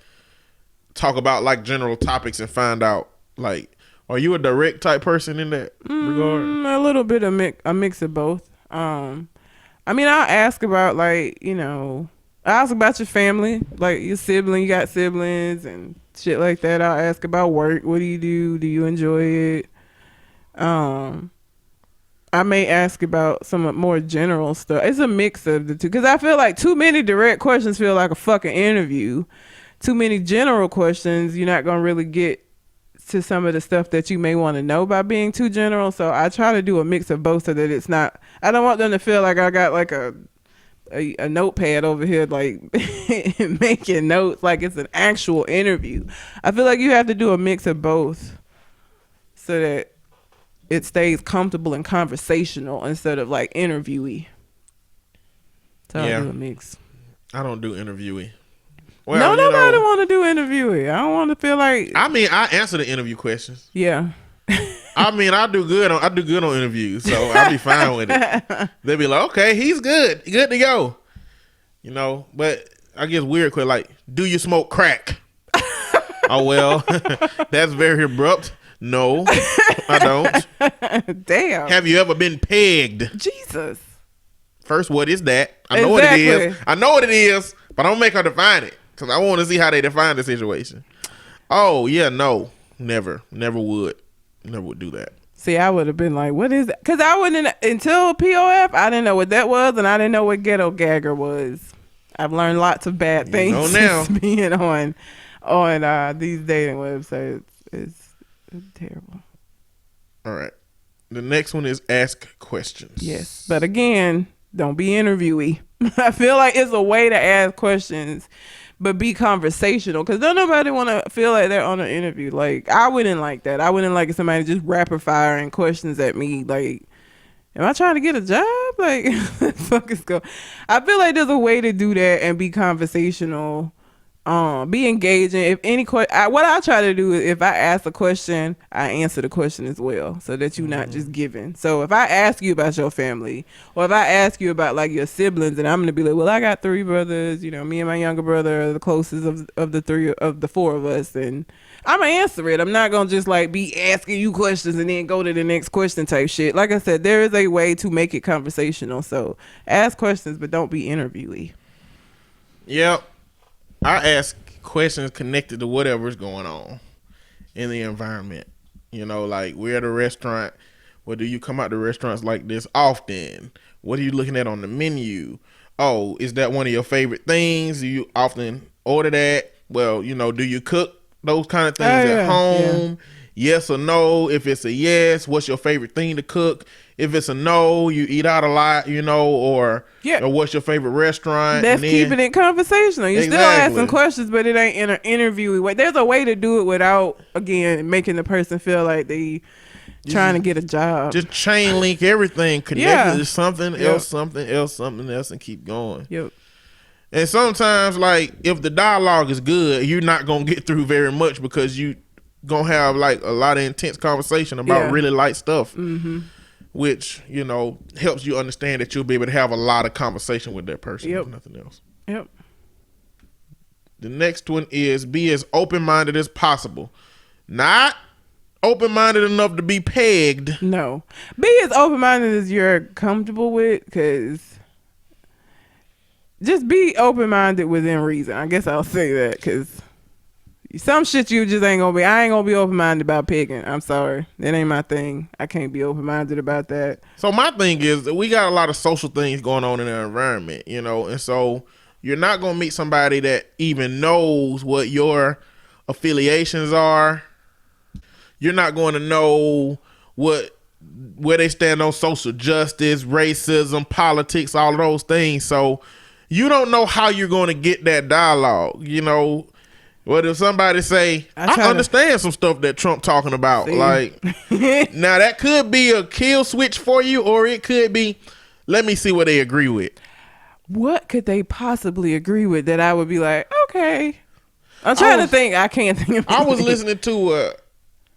talk about like general topics and find out like, are you a direct type person in that regard? A little bit of a mix of both. I mean, I'll ask about like, you know, I ask about your family, like your sibling, you got siblings and shit like that. I'll ask about work. What do you do? Do you enjoy it? I may ask about some more general stuff. It's a mix of the two. Because I feel like too many direct questions feel like a fucking interview. Too many general questions, you're not going to really get to some of the stuff that you may want to know by being too general. So I try to do a mix of both so that it's not, I don't want them to feel like I got like a notepad over here like making notes like it's an actual interview. I feel like you have to do a mix of both so that it stays comfortable and conversational instead of like interviewee. So I do a mix. I don't do interviewing. Well, no, nobody want to do interviewing. I don't want to feel like. I mean, I answer the interview questions. Yeah. I mean, I do good on interviews, so I'll be fine with it. They'll be like, okay, he's good to go. You know, but I guess weird quick, like, do you smoke crack? Oh well, that's very abrupt. No, I don't. Damn. Have you ever been pegged? Jesus. First, what is that? I know what it is. I know what it is, but I don't make her define it because I want to see how they define the situation. Oh yeah, no, never would do that. See, I would have been like, what is that? Because I wouldn't, until POF, I didn't know what that was, and I didn't know what ghetto gagger was. I've learned lots of bad things now. since being on these dating websites. It's terrible. All right. The next one is ask questions. Yes. But again, don't be interviewee. I feel like it's a way to ask questions, but be conversational. Because don't nobody want to feel like they're on an interview. Like, I wouldn't like that. I wouldn't like somebody just rapid firing questions at me. Like, am I trying to get a job? Like, fuck is going. I feel like there's a way to do that and be conversational. Be engaging. If any what I try to do is if I ask a question, I answer the question as well, so that you're not just giving. So if I ask you about your family, or if I ask you about like your siblings, and I'm gonna be like, well, I got 3 brothers. You know, me and my younger brother are the closest of the 4 of us, and I'm gonna answer it. I'm not gonna just like be asking you questions and then go to the next question type shit. Like I said, there is a way to make it conversational. So ask questions, but don't be interviewee. Yep. I ask questions connected to whatever's going on in the environment. You know, like, we're at a restaurant. Well, do you come out to restaurants like this often? What are you looking at on the menu? Oh, is that one of your favorite things? Do you often order that? Well, you know, do you cook those kind of things at home? Yeah. Yes or no? If it's a yes, what's your favorite thing to cook? If it's a no, you eat out a lot, you know, or what's your favorite restaurant? That's keeping it conversational. You're still asking questions, but it ain't in an interview way. There's a way to do it without, again, making the person feel like they trying to get a job. Just chain link everything, connect it to something else, something else, something else, and keep going. Yep. And sometimes, like, if the dialogue is good, you're not going to get through very much because you going to have, like, a lot of intense conversation about really light stuff. Mm-hmm. Which, you know, helps you understand that you'll be able to have a lot of conversation with that person. If nothing else. Yep. The next one is be as open-minded as possible. Not open-minded enough to be pegged. No. Be as open-minded as you're comfortable with, because just be open-minded within reason. I guess I'll say that because some shit you just ain't gonna be. I ain't gonna be open-minded about picking. I'm sorry, that ain't my thing. I can't be open-minded about that. So my thing is that we got a lot of social things going on in our environment, you know, and so you're not gonna meet somebody that even knows what your affiliations are. You're not going to know where they stand on social justice, racism, politics, all of those things. So you don't know how you're going to get that dialogue. You know, what if somebody say, I understand some stuff that Trump talking about. See? Like, now that could be a kill switch for you, or it could be, let me see what they agree with. What could they possibly agree with that I would be like, okay. I'm trying to think. I can't think of I was anything. listening to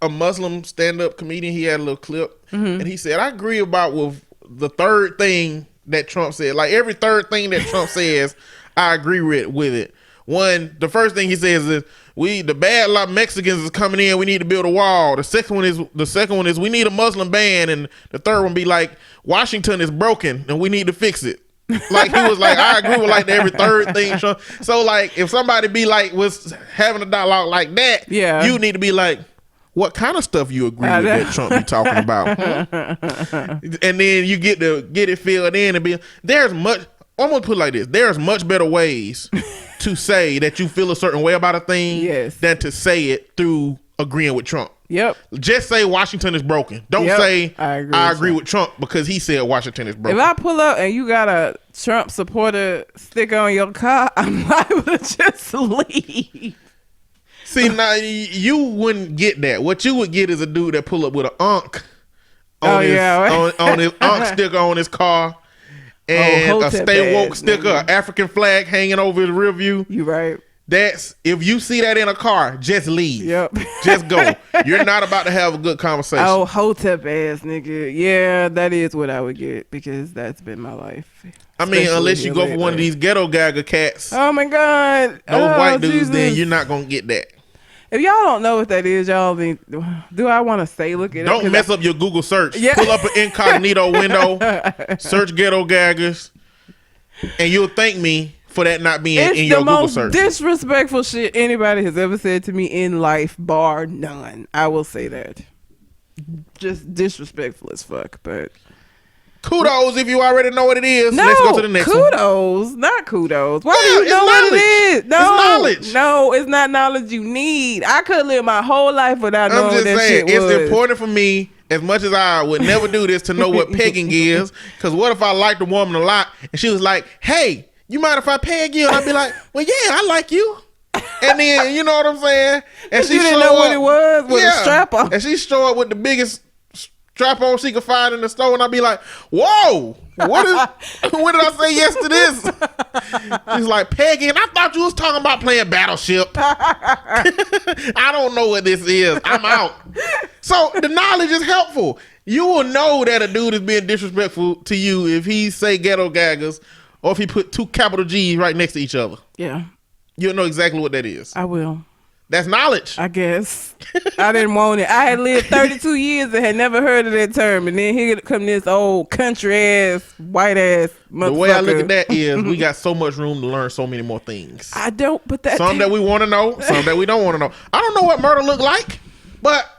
a Muslim stand-up comedian. He had a little clip, and he said, I agree about with the third thing that Trump said. Like, every third thing that Trump says, I agree with it. One, the first thing he says is, the bad lot Mexicans is coming in. We need to build a wall. The second one is we need a Muslim ban, and the third one be like, Washington is broken and we need to fix it. Like, he was like, I agree with like every third thing. So like, if somebody be like was having a dialogue like that, yeah, you need to be like, what kind of stuff you agree with that Trump be talking about? And then you get it filled in and be I'm gonna put it like this: there's much better ways to say that you feel a certain way about a thing than to say it through agreeing with Trump. Yep. Just say Washington is broken. Don't say I agree with Trump because he said Washington is broken. If I pull up and you got a Trump supporter sticker on your car, I'm liable to just leave. See, now you wouldn't get that. What you would get is a dude that pull up with an Ankh on his Ankh sticker on his car, and a Stay Woke sticker, an African flag hanging over his rear view. You right. That's, if you see that in a car, just leave. Yep. Just go. You're not about to have a good conversation. Oh, hotep ass nigga. Yeah, that is what I would get because that's been my life. I mean, unless you go for one of these ghetto gagger cats. Oh my God. Those white dudes, Jesus. then you're not going to get that. If y'all don't know what that is, y'all think, do I want to say look it up? Don't mess up your Google search. Yeah. Pull up an incognito window, search ghetto gaggers, and you'll thank me for that not being in your Google search. It's the most disrespectful shit anybody has ever said to me in life, bar none. I will say that. Just disrespectful as fuck, but... Kudos if you already know what it is. No, let's go to the next one. Kudos, not kudos. Why do you know what it is? No, it's knowledge. No, it's not knowledge you need. I could live my whole life without knowing what that shit was. It's important for me, as much as I would never do this, to know what pegging is. Because what if I liked a woman a lot and she was like, hey, you mind if I peg you? And I'd be like, well, yeah, I like you. And then, you know what I'm saying? And she didn't know what it was with a strap on. And she showed up with the biggest strap on she could find in the store, and I'd be like, whoa, when did I say yes to this? She's like, Peggy, and I thought you was talking about playing Battleship. I don't know what this is. I'm out. So the knowledge is helpful. You will know that a dude is being disrespectful to you if he say ghetto gaggers, or if he put two capital G's right next to each other. Yeah. You'll know exactly what that is. I will. That's knowledge. I guess. I didn't want it. I had lived 32 years and had never heard of that term. And then here come this old country ass, white ass motherfucker. The way I look at that is we got so much room to learn so many more things. I don't, but that... Some that we want to know, some that we don't want to know. I don't know what murder look like, but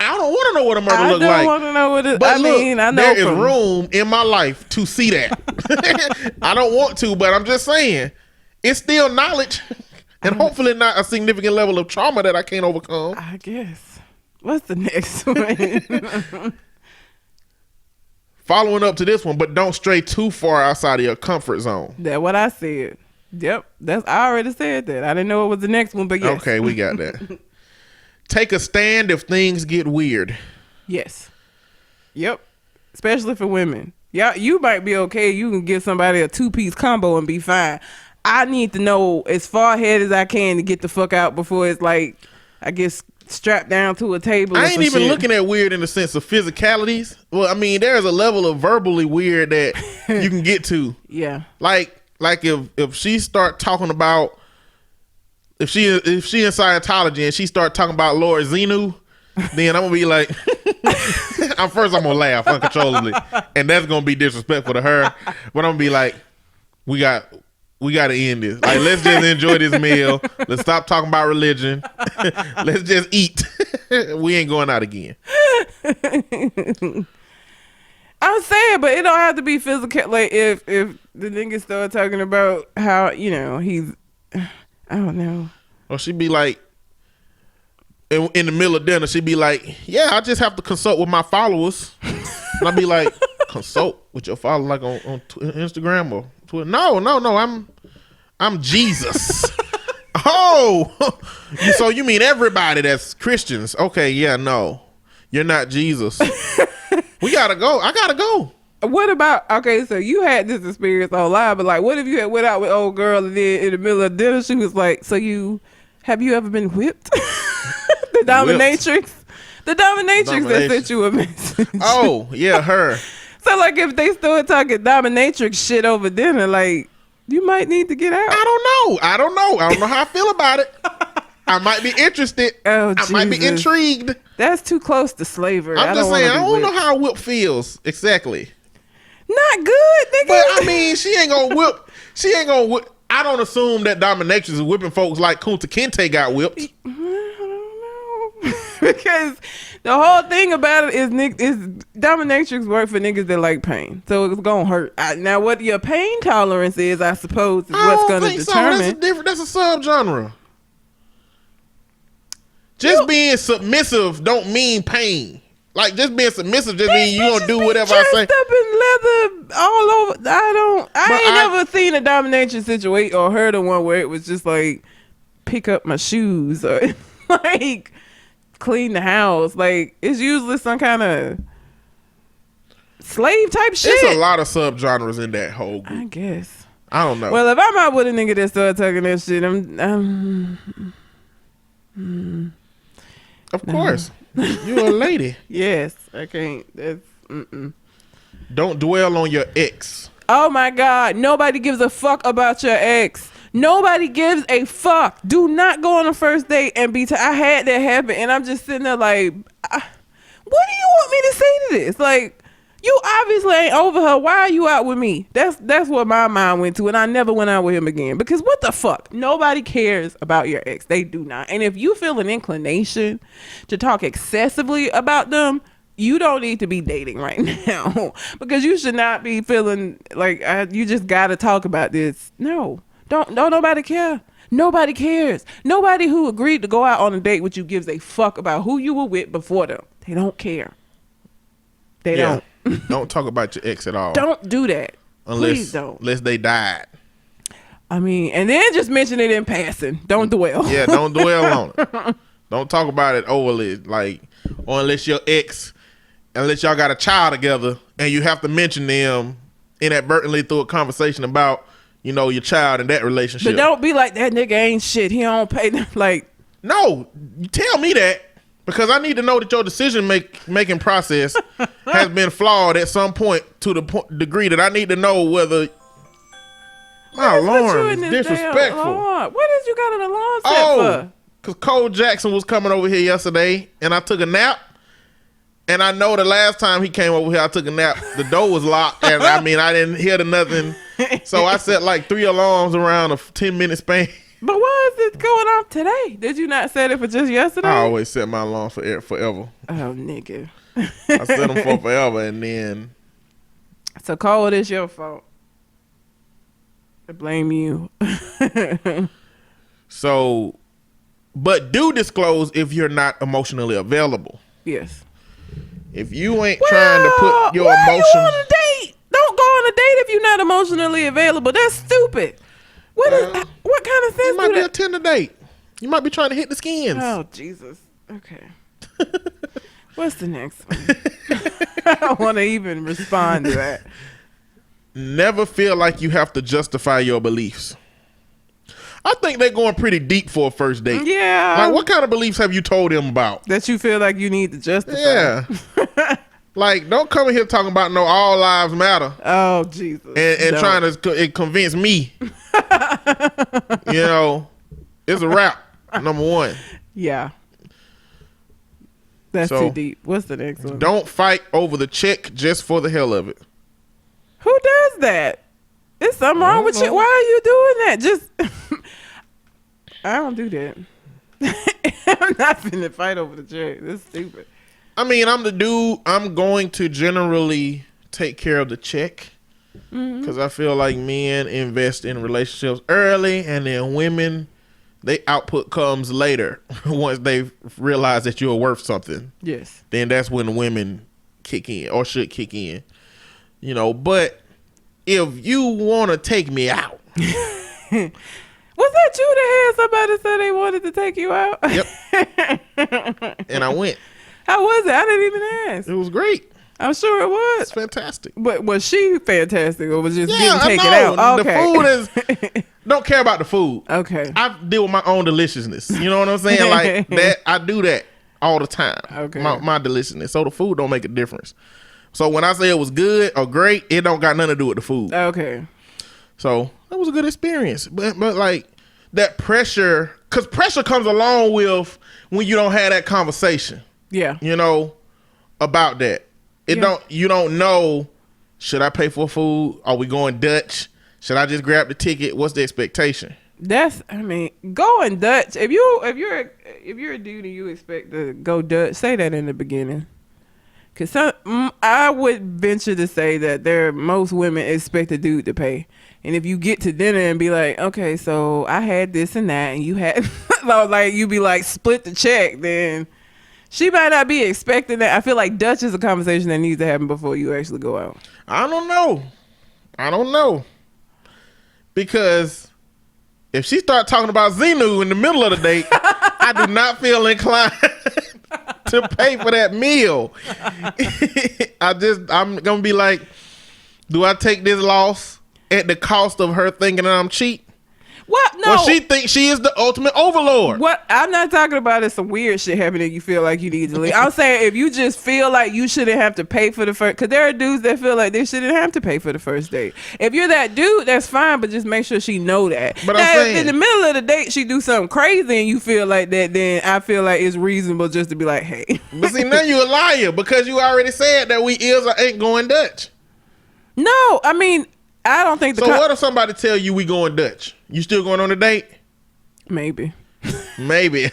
I don't want to know what a murder look like. I don't want to know what it... But I look, mean, I know there is room in my life to see that. I don't want to, but I'm just saying, it's still knowledge. And hopefully not a significant level of trauma that I can't overcome. I guess. What's the next one? Following up to this one, but don't stray too far outside of your comfort zone. That's what I said. Yep. I already said that. I didn't know it was the next one, but yes. Okay, we got that. Take a stand if things get weird. Yes. Yep. Especially for women. Yeah, you might be okay. You can give somebody a 2-piece combo and be fine. I need to know as far ahead as I can to get the fuck out before it's like, I guess, strapped down to a table. I ain't even looking at weird in the sense of physicalities. Well, I mean, there's a level of verbally weird that you can get to. Yeah. Like if she start talking about, if she in Scientology and she start talking about Lord Xenu, then I'm gonna be like, I'm gonna laugh uncontrollably, and that's gonna be disrespectful to her. But I'm gonna be like, we got we got to end this. Like, let's just enjoy this meal. Let's stop talking about religion. Let's just eat. We ain't going out again. I'm saying, but it don't have to be physical. Like, if the nigga start talking about how, he's, I don't know. Or she'd be like, in the middle of dinner, she'd be like, yeah, I just have to consult with my followers. And I'd be like, consult with your followers, like on Instagram or Twitter? No, I'm Jesus. Oh, so you mean everybody that's Christians? Okay, yeah, no, you're not Jesus. We gotta go. I gotta go. What about, okay, so you had this experience online, but like, what if you had went out with old girl and then in the middle of dinner she was like, so have you ever been whipped? The dominatrix that sent you a message. Oh yeah, her. So like, if they start talking dominatrix shit over dinner, like, you might need to get out. I don't know how I feel about it. I might be interested. Oh, I might be intrigued. That's too close to slavery. I'm just saying, I don't know how a whip feels exactly. Not good, nigga. But I mean, she ain't gonna whip. I don't assume that dominatrix is whipping folks like Kunta Kinte got whipped. I don't know. Because the whole thing about it is dominatrix work for niggas that like pain. So it's gonna hurt. Now what your pain tolerance is, I suppose, is what's gonna determine. That's a subgenre. Just being submissive don't mean pain. Like, just being submissive just means you gonna do whatever I say. Up in leather all over. I ain't never seen a dominatrix situation or heard of one where it was just like pick up my shoes or like clean the house. Like, it's usually some kind of slave type shit. It's a lot of subgenres in that whole group. I guess. I don't know. Well, if I'm out with a nigga that started talking that shit, Of course. You're a lady. Yes, I can't. That's Don't dwell on your ex. Oh my God, nobody gives a fuck about your ex. Nobody gives a fuck. Do not go on a first date and I had that happen, and I'm just sitting there like, what do you want me to say to this? Like, you obviously ain't over her. Why are you out with me? That's what my mind went to, and I never went out with him again. Because what the fuck? Nobody cares about your ex. They do not. And if you feel an inclination to talk excessively about them, you don't need to be dating right now. Because you should not be feeling like you just got to talk about this. No. Don't nobody care. Nobody cares. Nobody who agreed to go out on a date with you gives a fuck about who you were with before them. They don't care. They don't. Don't talk about your ex at all. Don't do that. Please don't. Unless they died. I mean, and then just mention it in passing. Don't dwell. Yeah, don't dwell on it. Don't talk about it overly. Like, or unless y'all got a child together and you have to mention them inadvertently through a conversation about, your child and that relationship. But don't be like, that nigga ain't shit. He don't pay them. Like, no, you tell me that. Because I need to know that your decision making process has been flawed at some point to the degree that I need to know whether my alarm is disrespectful. What did you got an alarm set for? Because Cole Jackson was coming over here yesterday and I took a nap. And I know the last time he came over here, I took a nap. The door was locked. And I didn't hear nothing. So I set like 3 alarms around a 10-minute span. But why is it going off today? Did you not set it for just yesterday? I always set my alarm for forever. Oh, nigga. I set them for forever, and then. So, Cole, it's your fault. I blame you. So, but do disclose if you're not emotionally available. Yes. If you ain't trying to put your emotions. You on a date? Don't go on a date if you're not emotionally available. That's stupid. What kind of sense? You might be a Tinder date. You might be trying to hit the skins. Oh, Jesus. Okay. What's the next one? I don't want to even respond to that. Never feel like you have to justify your beliefs. I think they're going pretty deep for a first date. Yeah. Like, what kind of beliefs have you told them about? That you feel like you need to justify. Yeah. Like, don't come in here talking about no all lives matter. Oh, Jesus. And trying to convince me. It's a wrap. Number one. Yeah. That's too deep. What's the next one? Don't fight over the check just for the hell of it. Who does that? It's something wrong with you. Why are you doing that? Just I don't do that. I'm not finna fight over the check. That's stupid. I mean, I'm the dude. I'm going to generally take care of the check because I feel like men invest in relationships early, and then women, they output comes later. Once they realize that you're worth something, Yes. then that's when the women kick in or should kick in. You know, but if you want to take me out. Was that you that had somebody say they wanted to take you out? Yep. And I went. How was it? I didn't even ask. It was great. I'm sure it was. It's fantastic. But was she fantastic or was just getting I taken know. out? Okay. The food is don't care about the food. Okay. I deal with my own deliciousness. You know what I'm saying? Like that, I do that all the time. Okay. My deliciousness. So the food don't make a difference. So when I say it was good or great, it don't got nothing to do with the food. Okay. So that was a good experience. But like that pressure, because pressure comes along with when you don't have that conversation. Yeah. You know, about that. You don't know, should I pay for food? Are we going Dutch? Should I just grab the ticket? What's the expectation? Going Dutch. If you're a dude and you expect to go Dutch, say that in the beginning. Cause I would venture to say that most women expect a dude to pay. And if you get to dinner and be like, okay, so I had this and that, and you had, like you be like, split the check, then she might not be expecting that. I feel like Dutch is a conversation that needs to happen before you actually go out. I don't know. Because if she start talking about Xenu in the middle of the date, I do not feel inclined to pay for that meal. I'm going to be like, do I take this loss at the cost of her thinking that I'm cheap? What? No. Well, she thinks she is the ultimate overlord. What I'm not talking about is some weird shit happening. You feel like you need to leave. I'm saying if you just feel like you shouldn't have to pay for the first, because there are dudes that feel like they shouldn't have to pay for the first date. If you're that dude, that's fine, but just make sure she know that. But now, I'm saying, if in the middle of the date she do something crazy and you feel like that, then I feel like it's reasonable just to be like, hey. But see, now you a liar because you already said that we is or ain't going Dutch. No, I mean, I don't think. What if somebody tell you we going Dutch? You still going on a date? Maybe. Okay,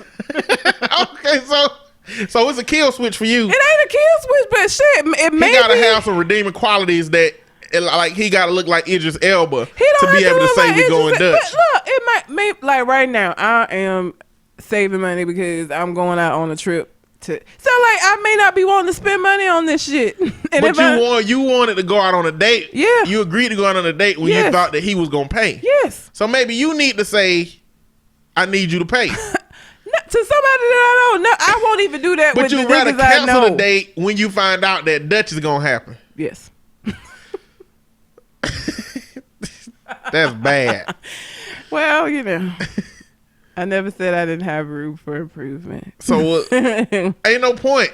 so it's a kill switch for you. It ain't a kill switch, but shit, it may. He gotta have some redeeming qualities that, like, he gotta look like Idris Elba to be able to say we going Dutch. But look, it might like right now. I am saving money because I'm going out on a trip. So like I may not be wanting to spend money on this shit. But you wanted to go out on a date. Yeah. You agreed to go out on a date when you thought that he was gonna pay. Yes. So maybe you need to say, I need you to pay. To somebody that I don't know, I won't even do that. But you rather cancel the date when you find out that Dutch is gonna happen. Yes. That's bad. Well, you know. I never said I didn't have room for improvement. So ain't no point.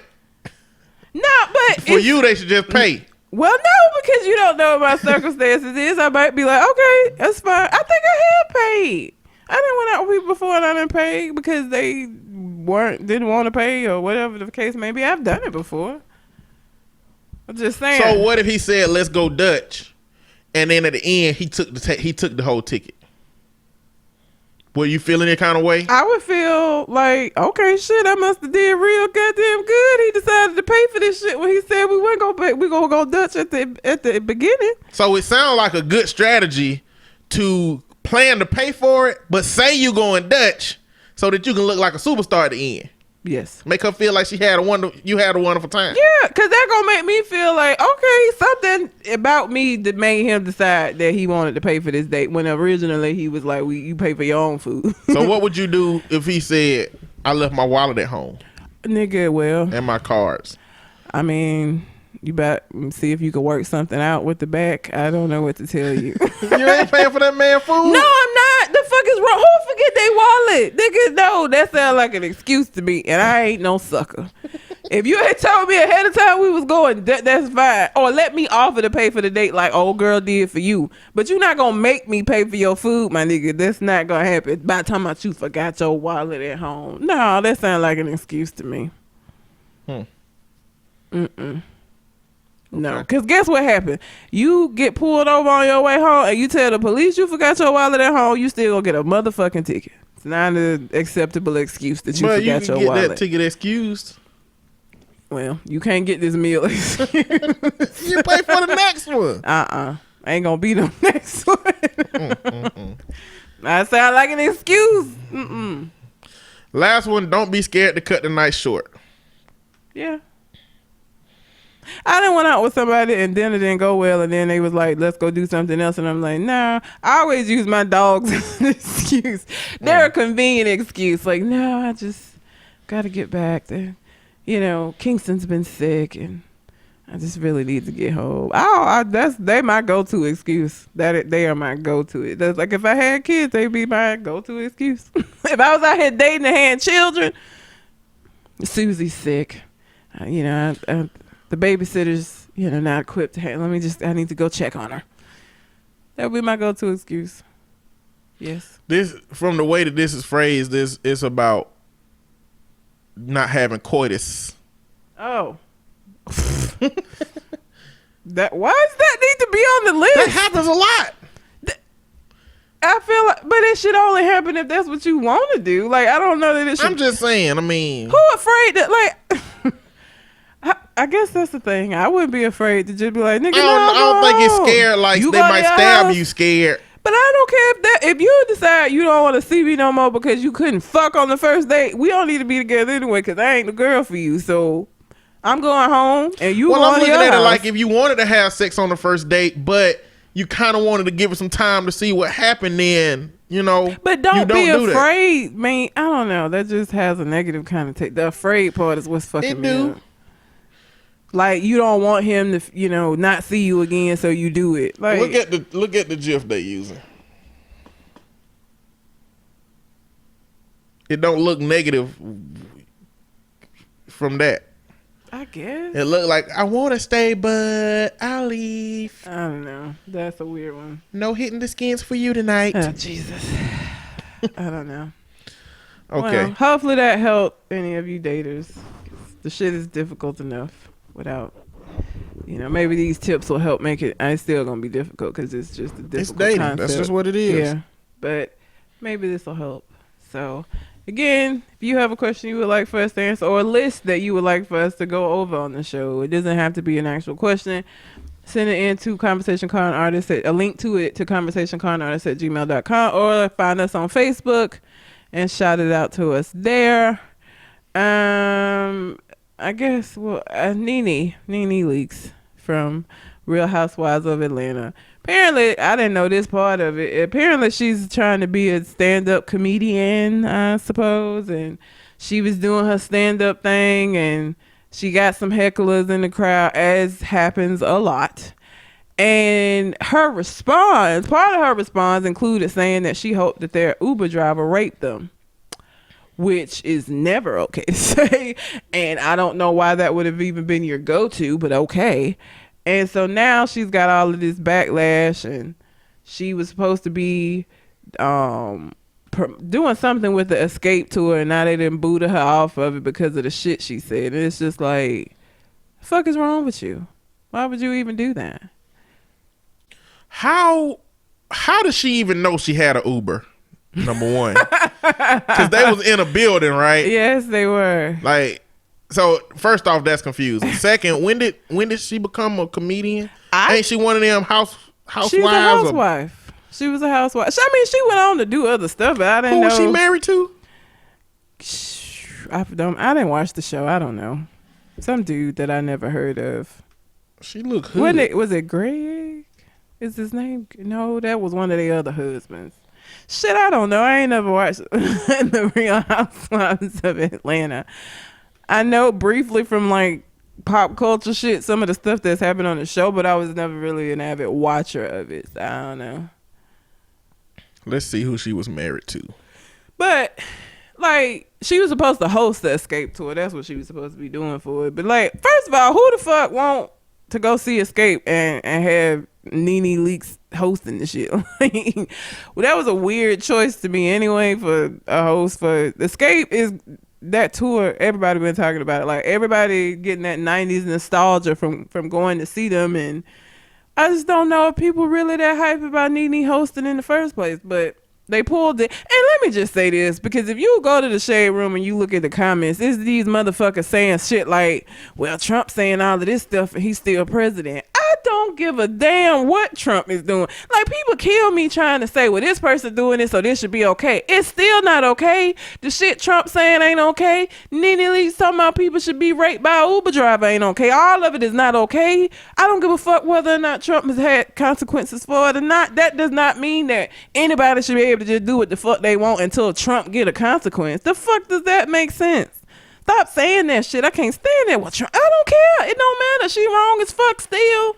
No, but for you, they should just pay. Well, no, because you don't know what my circumstances is. I might be like, okay, that's fine. I think I had paid. I didn't went out with people before and I didn't pay because they didn't want to pay or whatever the case may be. I've done it before. I'm just saying. So what if he said, let's go Dutch, and then at the end he took the whole ticket? Were you feeling any kind of way? I would feel like, okay, shit, I must have did real goddamn good. He decided to pay for this shit when he said we weren't gonna pay. We gonna go Dutch at the beginning. So it sounds like a good strategy to plan to pay for it, but say you going Dutch so that you can look like a superstar at the end. Yes. Make her feel like you had a wonderful time. Yeah, because that gonna make me feel like, okay, something about me that made him decide that he wanted to pay for this date when originally he was like, you pay for your own food. So what would you do if he said, I left my wallet at home? Nigga, well. And my cards. I mean, you better see if you can work something out with the back. I don't know what to tell you. You ain't paying for that man food? No, I'm not. The fuck is wrong? Who forget their wallet? Nigga, no, that sounds like an excuse to me, and I ain't no sucker. If you had told me ahead of time we was going, that's fine. Or let me offer to pay for the date like old girl did for you. But you're not going to make me pay for your food, my nigga. That's not going to happen. By the time you forgot your wallet at home. No, that sounds like an excuse to me. Mm-mm. No, because guess what happened? You get pulled over on your way home and you tell the police you forgot your wallet at home, you still gonna get a motherfucking ticket. It's not an acceptable excuse that you But forgot you your can get wallet. that ticket excused. Well, you can't get this meal excuse. You pay for the next one. Ain't gonna be the next one. That sound like an excuse. Last one, don't be scared to cut the night short. Yeah. I done went out with somebody and dinner didn't go well, and then they was like, let's go do something else, and I'm like, nah. I always use my dogs as an excuse. They're a convenient excuse. Like, no, I just gotta get back there. You know, Kingston's been sick and I just really need to get home. They my go-to excuse. They are my go-to. That's like if I had kids, they'd be my go-to excuse. If I was out here dating and had children, Susie's sick. The babysitter's not equipped to handle. I need to go check on her. That would be my go-to excuse. Yes. This, from the way that this is phrased, this is about not having coitus. Oh. Why does that need to be on the list? That happens a lot. I feel like, but it should only happen if that's what you want to do. Like, I don't know that it should. I'm just saying, I mean. Who afraid that, like, I guess that's the thing. I wouldn't be afraid to just be like, nigga, I don't think it's scared like they might stab you scared. But I don't care if you decide you don't want to see me no more because you couldn't fuck on the first date. We don't need to be together anyway because I ain't the girl for you. So I'm going home and you going to your house. Well, I'm looking at it like if you wanted to have sex on the first date, but you kind of wanted to give it some time to see what happened, then But don't be afraid, man. I don't know. That just has a negative connotation. The afraid part is what's fucking me up. Like you don't want him to, not see you again, so you do it. Like look at the GIF they using. It don't look negative from that. I guess it looked like I want to stay, but I'll leave. I don't know. That's a weird one. No hitting the skins for you tonight. Oh, Jesus. I don't know. Okay. Well, hopefully that helped any of you daters. The shit is difficult enough without, maybe these tips will help make it. It's still gonna be difficult because it's just a difficult It's dating. concept. That's just what it is. Yeah, but maybe this will help. So. Again, if you have a question you would like for us to answer or a list that you would like for us to go over on the show, it doesn't have to be an actual question. Send it in to conversationconartist, a link to it to conversationconartist@gmail.com, or find us on Facebook and shout it out to us there. I guess, Nene Leakes from Real Housewives of Atlanta. Apparently, I didn't know this part of it. Apparently, she's trying to be a stand-up comedian, I suppose. And she was doing her stand-up thing, and she got some hecklers in the crowd, as happens a lot. And part of her response included saying that she hoped that their Uber driver raped them, which is never okay to say. And I don't know why that would have even been your go-to, but okay. And so now she's got all of this backlash, and she was supposed to be doing something with the Escape tour, and now they didn't boot her off of it because of the shit she said. And it's just like, the fuck is wrong with you? Why would you even do that? How does she even know she had an Uber? Number one, because they was in a building, right? Yes, they were. Like. So first off, that's confusing. Second, when did she become a comedian? Ain't she one of them housewives? She was a housewife. She was a housewife. I mean, she went on to do other stuff, but I didn't know. Who was she married to? I didn't watch the show. I don't know. Some dude that I never heard of. She looked hood. Was it Greg? Is his name? No, that was one of the other husbands. Shit, I don't know. I ain't never watched The Real Housewives of Atlanta. I know briefly from like pop culture shit, some of the stuff that's happened on the show, but I was never really an avid watcher of it. So I don't know. Let's see who she was married to. But like, she was supposed to host the Escape tour. That's what she was supposed to be doing for it. But like, first of all, who the fuck want to go see Escape and have Nene Leakes hosting the shit? Well, that was a weird choice to me anyway for a host for Escape. Is that tour, everybody been talking about it. Like everybody getting that 90s nostalgia from going to see them, and I just don't know if people really that hype about Nene hosting in the first place, but they pulled it. And let me just say this, because if you go to the shade room and you look at the comments, it's these motherfuckers saying shit like, well, Trump saying all of this stuff and he's still president. I don't give a damn what Trump is doing. Like, people kill me trying to say, well, this person doing this, so this should be okay. It's still not okay. The shit Trump saying ain't okay. Nene Leakes talking about people should be raped by a Uber driver ain't okay. All of it is not okay. I don't give a fuck whether or not Trump has had consequences for it or not. That does not mean that anybody should be able to just do what the fuck they want until Trump get a consequence. The fuck does that make sense? Stop saying that shit. I can't stand that. Well, Trump, I don't care. It don't matter. She wrong as fuck still.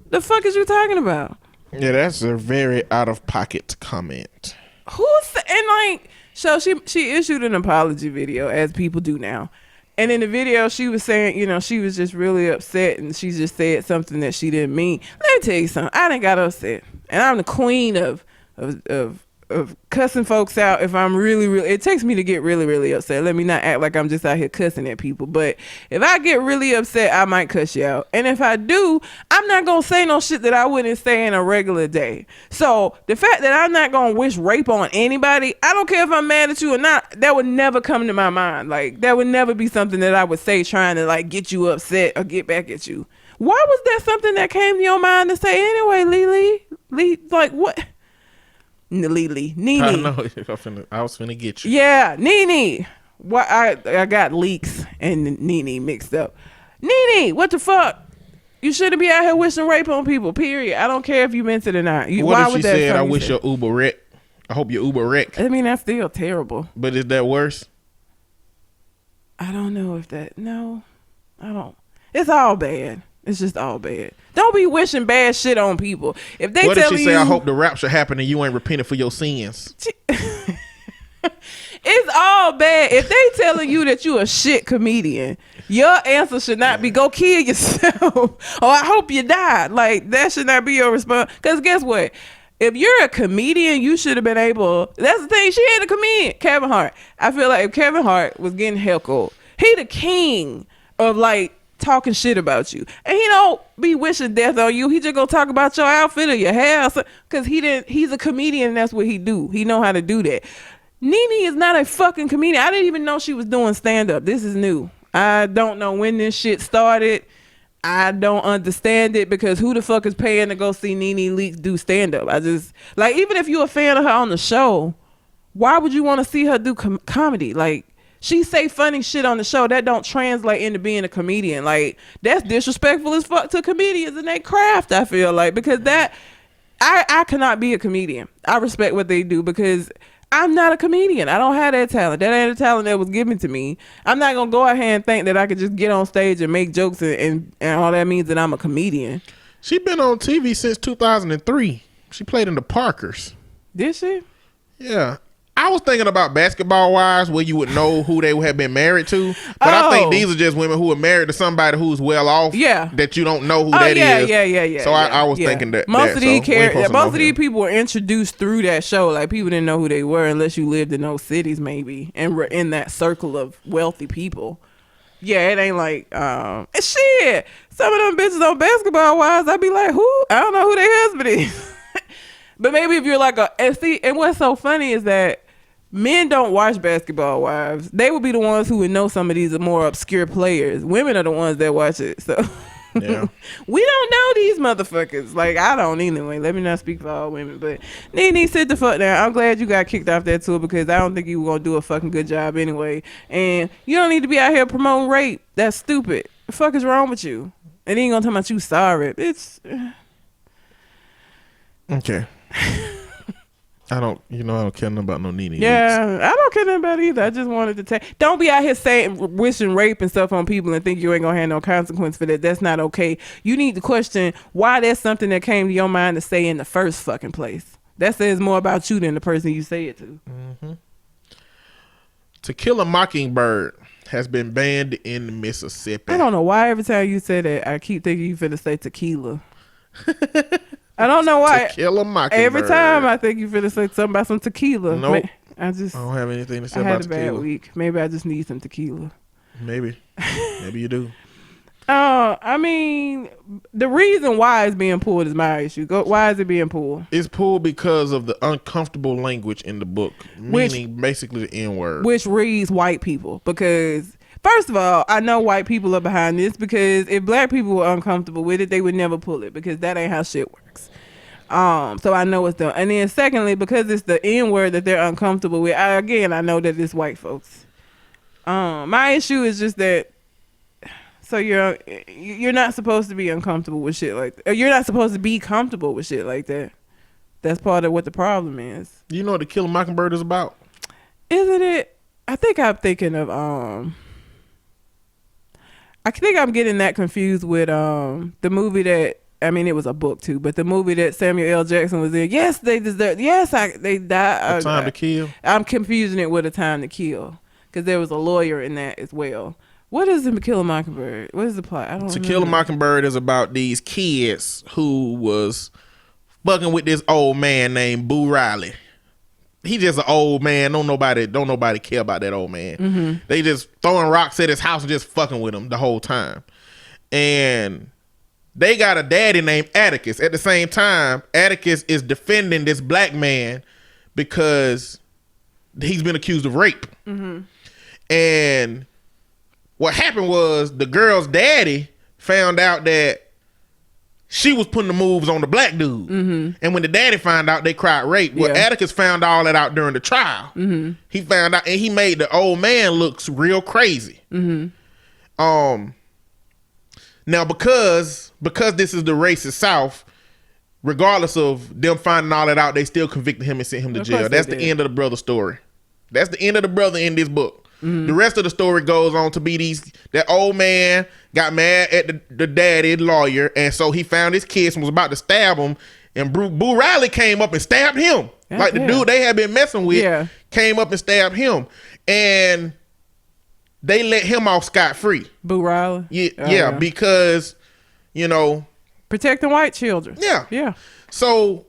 The fuck is you talking about? Yeah, that's a very out of pocket comment. And like, so she issued an apology video, as people do now. And in the video, she was saying, you know, she was just really upset, and she just said something that she didn't mean. Let me tell you something. I done got upset, and I'm the queen of cussing folks out. If I'm really, it takes me to get really, really upset. Let me not act like I'm just out here cussing at people. But if I get really upset, I might cuss you out. And if I do, I'm not going to say no shit that I wouldn't say in a regular day. So the fact that I'm not going to wish rape on anybody, I don't care if I'm mad at you or not, that would never come to my mind. Like, that would never be something that I would say trying to like get you upset or get back at you. Why was that something that came to your mind to say anyway, Lily? Like, what? Nene. I know. I was finna get you. Yeah, Nene. What? I got Leaks and Nene mixed up. Nene, what the fuck? You shouldn't be out here wishing rape on people. Period. I don't care if you meant it or not. What if she said, "I wish your Uber wreck"? I hope your Uber wreck. I mean, that's still terrible. But is that worse? I don't know if that. No, I don't. It's all bad. It's just all bad. Don't be wishing bad shit on people. If they what tell if she you, say, "I hope the rapture happen and you ain't repenting for your sins"? It's all bad. If they telling you that you a shit comedian, your answer should not be go kill yourself or I hope you die. Like, that should not be your response. Because guess what? If you're a comedian, you should have been able. That's the thing. She ain't a comedian. Kevin Hart. I feel like if Kevin Hart was getting heckled, he the king of like talking shit about you, and he don't be wishing death on you. He just gonna talk about your outfit or your hair, because he's a comedian and that's what he do. He know how to do that. Nene is not a fucking comedian. I didn't even know she was doing stand-up. This is new. I don't know when this shit started. I don't understand it, because who the fuck is paying to go see Nene Leakes do stand-up? I just, like, even if you're a fan of her on the show, why would you want to see her do comedy? Like, she say funny shit on the show that don't translate into being a comedian. Like, that's disrespectful as fuck to comedians and their craft, I feel like, because that, I cannot be a comedian. I respect what they do, because I'm not a comedian. I don't have that talent. That ain't a talent that was given to me. I'm not gonna go ahead and think that I could just get on stage and make jokes and all that means that I'm a comedian. She been on TV since 2003. She played in the Parkers. Did she? Yeah. I was thinking about Basketball Wives, where you would know who they have been married to. But I think these are just women who are married to somebody who's well off. Yeah. That you don't know who that is. Yeah. So I was thinking that. Most of these people were introduced through that show. Like, people didn't know who they were unless you lived in those cities, maybe, and were in that circle of wealthy people. Yeah, it ain't like, shit. Some of them bitches on Basketball Wives, I'd be like, who? I don't know who their husband is. But maybe if you're like and what's so funny is that men don't watch Basketball Wives. They would be the ones who would know some of these more obscure players. Women are the ones that watch it. So yeah. We don't know these motherfuckers. Like, I don't anyway. Let me not speak for all women. But Nene, sit the fuck down. I'm glad you got kicked off that tour, because I don't think you were going to do a fucking good job anyway. And you don't need to be out here promoting rape. That's stupid. The fuck is wrong with you? And then you going to talk about you sorry. It's... Okay. I don't care nothing about no Nene. Yeah, I don't care nothing about it either. I just wanted to take. Don't be out here saying, wishing rape and stuff on people and think you ain't gonna have no consequence for that. That's not okay. You need to question why that's something that came to your mind to say in the first fucking place. That says more about you than the person you say it to. Mm-hmm. To Kill a Mockingbird has been banned in Mississippi. I don't know why every time you say that, I keep thinking you finna say tequila. I don't know why. To Kill a Mockingbird. Every time I think you finna say something about some tequila. Nope. I don't have anything to say I about had a bad tequila. week. Maybe I just need some tequila. Maybe you do. I mean, the reason why it's being pulled is my issue. Why is it being pulled? It's pulled because of the uncomfortable language in the book, meaning basically the N word, which reads white people. Because first of all, I know white people are behind this, because if black people were uncomfortable with it, they would never pull it, because that ain't how shit works. So I know it's done. And then secondly, because it's the N word that they're uncomfortable with, I know that it's white folks. My issue is just that. So you're not supposed to be uncomfortable with shit like that. You're not supposed to be comfortable with shit like that. That's part of what the problem is. You know what To Kill a Mockingbird is about? Isn't it? I think I'm thinking of I think I'm getting that confused with the movie that, I mean, it was a book too, but the movie that Samuel L. Jackson was in. Yes, they deserve. Yes, they died. A Time to Kill. I'm confusing it with A Time to Kill, because there was a lawyer in that as well. What is To Kill a Mockingbird? What is the plot? I don't know. To Kill a Mockingbird is about these kids who was fucking with this old man named Boo Riley. He just an old man. Don't nobody care about that old man. Mm-hmm. They just throwing rocks at his house and just fucking with him the whole time. And they got a daddy named Atticus. At the same time, Atticus is defending this black man because he's been accused of rape. Mm-hmm. And what happened was the girl's daddy found out that she was putting the moves on the black dude. Mm-hmm. And when the daddy found out, they cried rape. Well, Atticus found all that out during the trial. Mm-hmm. He found out, and he made the old man look real crazy. Mm-hmm. Now, because this is the racist South, regardless of them finding all that out, they still convicted him and sent him to jail. That's the end of the brother story. That's the end of the brother in this book. Mm-hmm. The rest of the story goes on to be that old man got mad at the daddy lawyer, and so he found his kids and was about to stab him, and Boo Riley came up and stabbed him. Like the dude they had been messing with came up and stabbed him, and they let him off scot-free. Boo Riley? Yeah, because, protecting white children. Yeah. So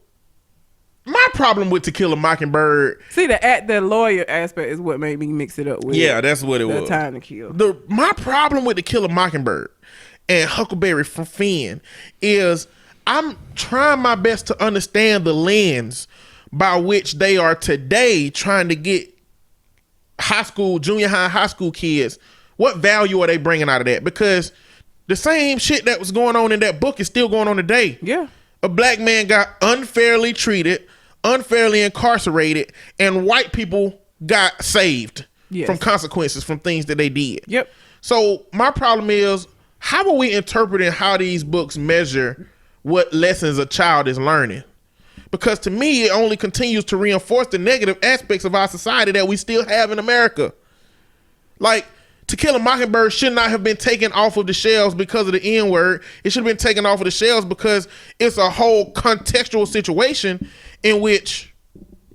my problem with To Kill a Mockingbird. See, the lawyer aspect is what made me mix it up with. Yeah, that's what it was. Time to Kill. My problem with To Kill a Mockingbird and Huckleberry Finn is I'm trying my best to understand the lens by which they are today trying to get junior high school kids. What value are they bringing out of that? Because the same shit that was going on in that book is still going on today. Yeah. A black man got unfairly treated, unfairly incarcerated, and white people got saved from consequences from things that they did. Yep. So my problem is, how are we interpreting how these books measure what lessons a child is learning? Because to me, it only continues to reinforce the negative aspects of our society that we still have in America. Like, To Kill a Mockingbird should not have been taken off of the shelves because of the N-word. It should have been taken off of the shelves because it's a whole contextual situation in which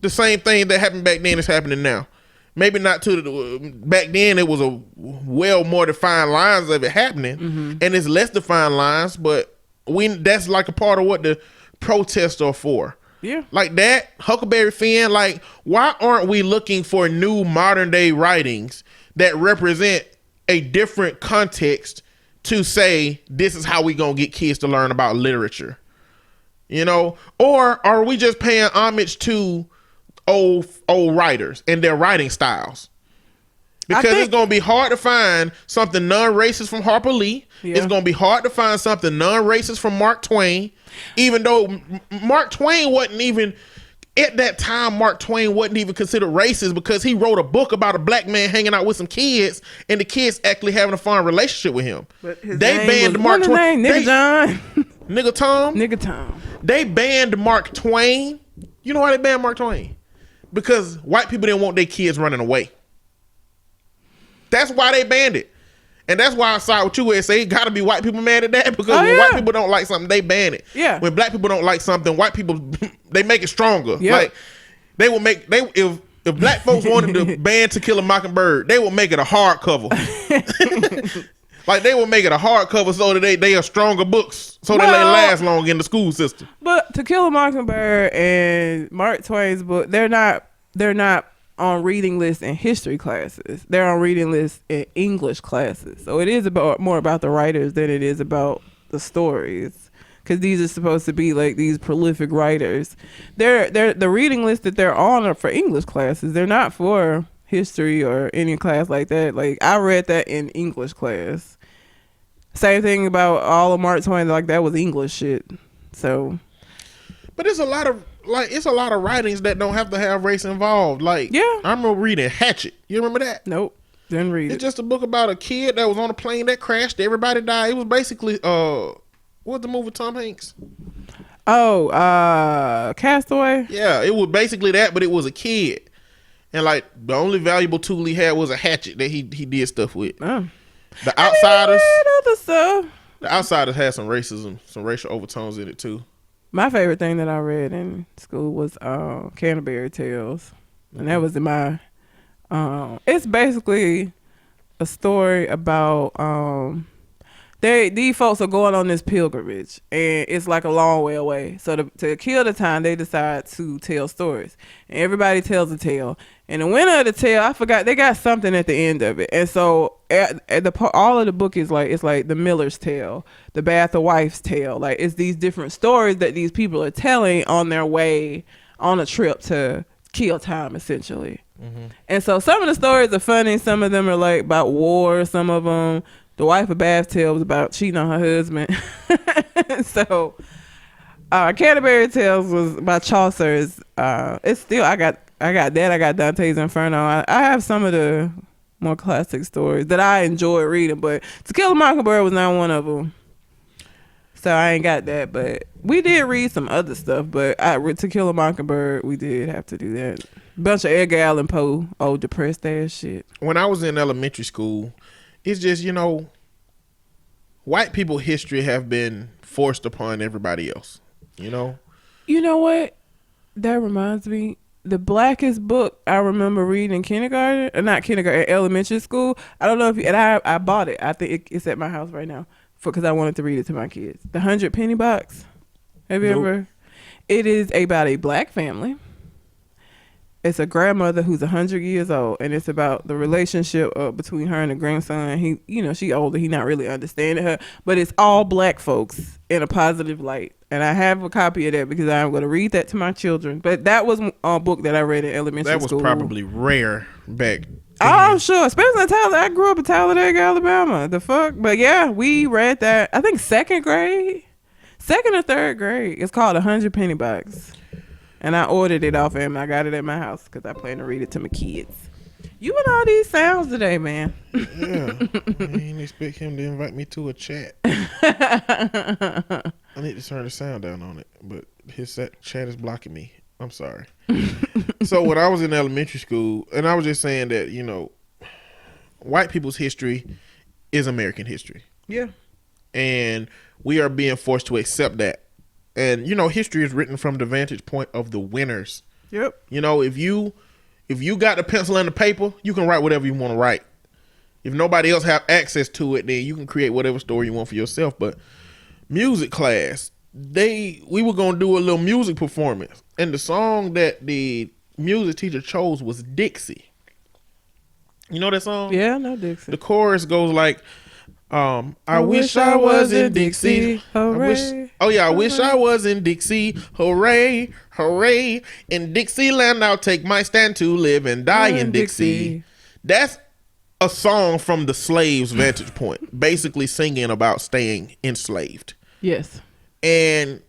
the same thing that happened back then is happening now. Maybe not back then it was a well more defined lines of it happening, and it's less defined lines, but that's like a part of what the protests are for. Yeah. Like that, Huckleberry Finn, like, why aren't we looking for new modern day writings that represent a different context to say this is how we gonna get kids to learn about literature? Or are we just paying homage to old writers and their writing styles? Because it's gonna be hard to find something non-racist from Harper Lee. Yeah. It's gonna be hard to find something non-racist from Mark Twain, even though Mark Twain wasn't even. At that time, Mark Twain wasn't even considered racist because he wrote a book about a black man hanging out with some kids and the kids actually having a fun relationship with him. But they banned Mark Twain. Nigga John. Nigga Tom. Nigga Tom. They banned Mark Twain. You know why they banned Mark Twain? Because white people didn't want their kids running away. That's why they banned it. And that's why I side with you where it say gotta be white people mad at that, because when white people don't like something, they ban it. Yeah. When black people don't like something, white people they make it stronger. Yeah. Like if black folks wanted to ban To Kill a Mockingbird, they would make it a hardcover. Like they will make it a hardcover so that they are stronger books, so that they last long in the school system. But To Kill a Mockingbird and Mark Twain's book, they're not on reading lists in history classes. They're on reading lists in English classes. So it is about more about the writers than it is about the stories. Because these are supposed to be like these prolific writers. They're the reading list that they're on are for English classes. They're not for history or any class like that. Like I read that in English class. Same thing about all of Mark Twain. Like that was English shit. So, but it's a lot of writings that don't have to have race involved. Like, yeah, I remember reading Hatchet. You remember that? Nope, didn't read it. It's just a book about a kid that was on a plane that crashed. Everybody died. It was basically what's the movie with Tom Hanks? Oh, Castaway. Yeah, it was basically that, but it was a kid, and like the only valuable tool he had was a hatchet that he did stuff with. Oh. The Outsiders. Other stuff. The Outsiders had some racism, some racial overtones in it too. My favorite thing that I read in school was Canterbury Tales, and that was in my. It's basically a story about these folks are going on this pilgrimage, and it's like a long way away. So to kill the time, they decide to tell stories, and everybody tells a tale. And the winner of the tale, I forgot, they got something at the end of it. And so all of the book is like, it's like the Miller's tale, the Bath of Wife's tale. Like it's these different stories that these people are telling on their way on a trip to kill time, essentially. Mm-hmm. And so some of the stories are funny. Some of them are like about war. Some of them, the Wife of Bath tale was about cheating on her husband. So Canterbury Tales was by Chaucer's. It's still, I got that. I got Dante's Inferno. I have some of the more classic stories that I enjoy reading, but To Kill a Mockingbird was not one of them. So I ain't got that, but we did read some other stuff, but To Kill a Mockingbird, we did have to do that. Bunch of Edgar Allan Poe, old depressed ass shit. When I was in elementary school, it's just, white people history have been forced upon everybody else, You know what? That reminds me. The blackest book I remember reading in kindergarten, or not kindergarten, elementary school. I don't know if and I bought it. I think it's at my house right now because I wanted to read it to my kids. The 100 Penny Box. Have you ever? It is about a black family. It's a grandmother who's 100 years old, and it's about the relationship between her and the grandson. He, she older. He not really understanding her, but it's all black folks in a positive light. And I have a copy of that because I'm going to read that to my children. But that was a book that I read in elementary school. That was probably rare back then. Oh, sure. Especially in Tyler. I grew up in Talladega, Alabama. The fuck? But yeah, we read that. I think second or third grade. It's called 100 Penny Box. And I ordered it off him. I got it at my house because I plan to read it to my kids. You and all these sounds today, man. Yeah. I didn't expect him to invite me to a chat. I need to turn the sound down on it, but his chat is blocking me. I'm sorry. So when I was in elementary school, and I was just saying that, white people's history is American history. Yeah. And we are being forced to accept that. And, history is written from the vantage point of the winners. Yep. If you got the pencil and the paper, you can write whatever you want to write. If nobody else have access to it, then you can create whatever story you want for yourself. But music class, we were going to do a little music performance. And the song that the music teacher chose was Dixie. You know that song? Yeah, I know Dixie. The chorus goes like, I wish I was in Dixie. Hooray. I wish I was in Dixie. Hooray, hooray. In Dixieland, I'll take my stand to live and die in Dixie. That's a song from the slave's vantage point, basically singing about staying enslaved. Yes. And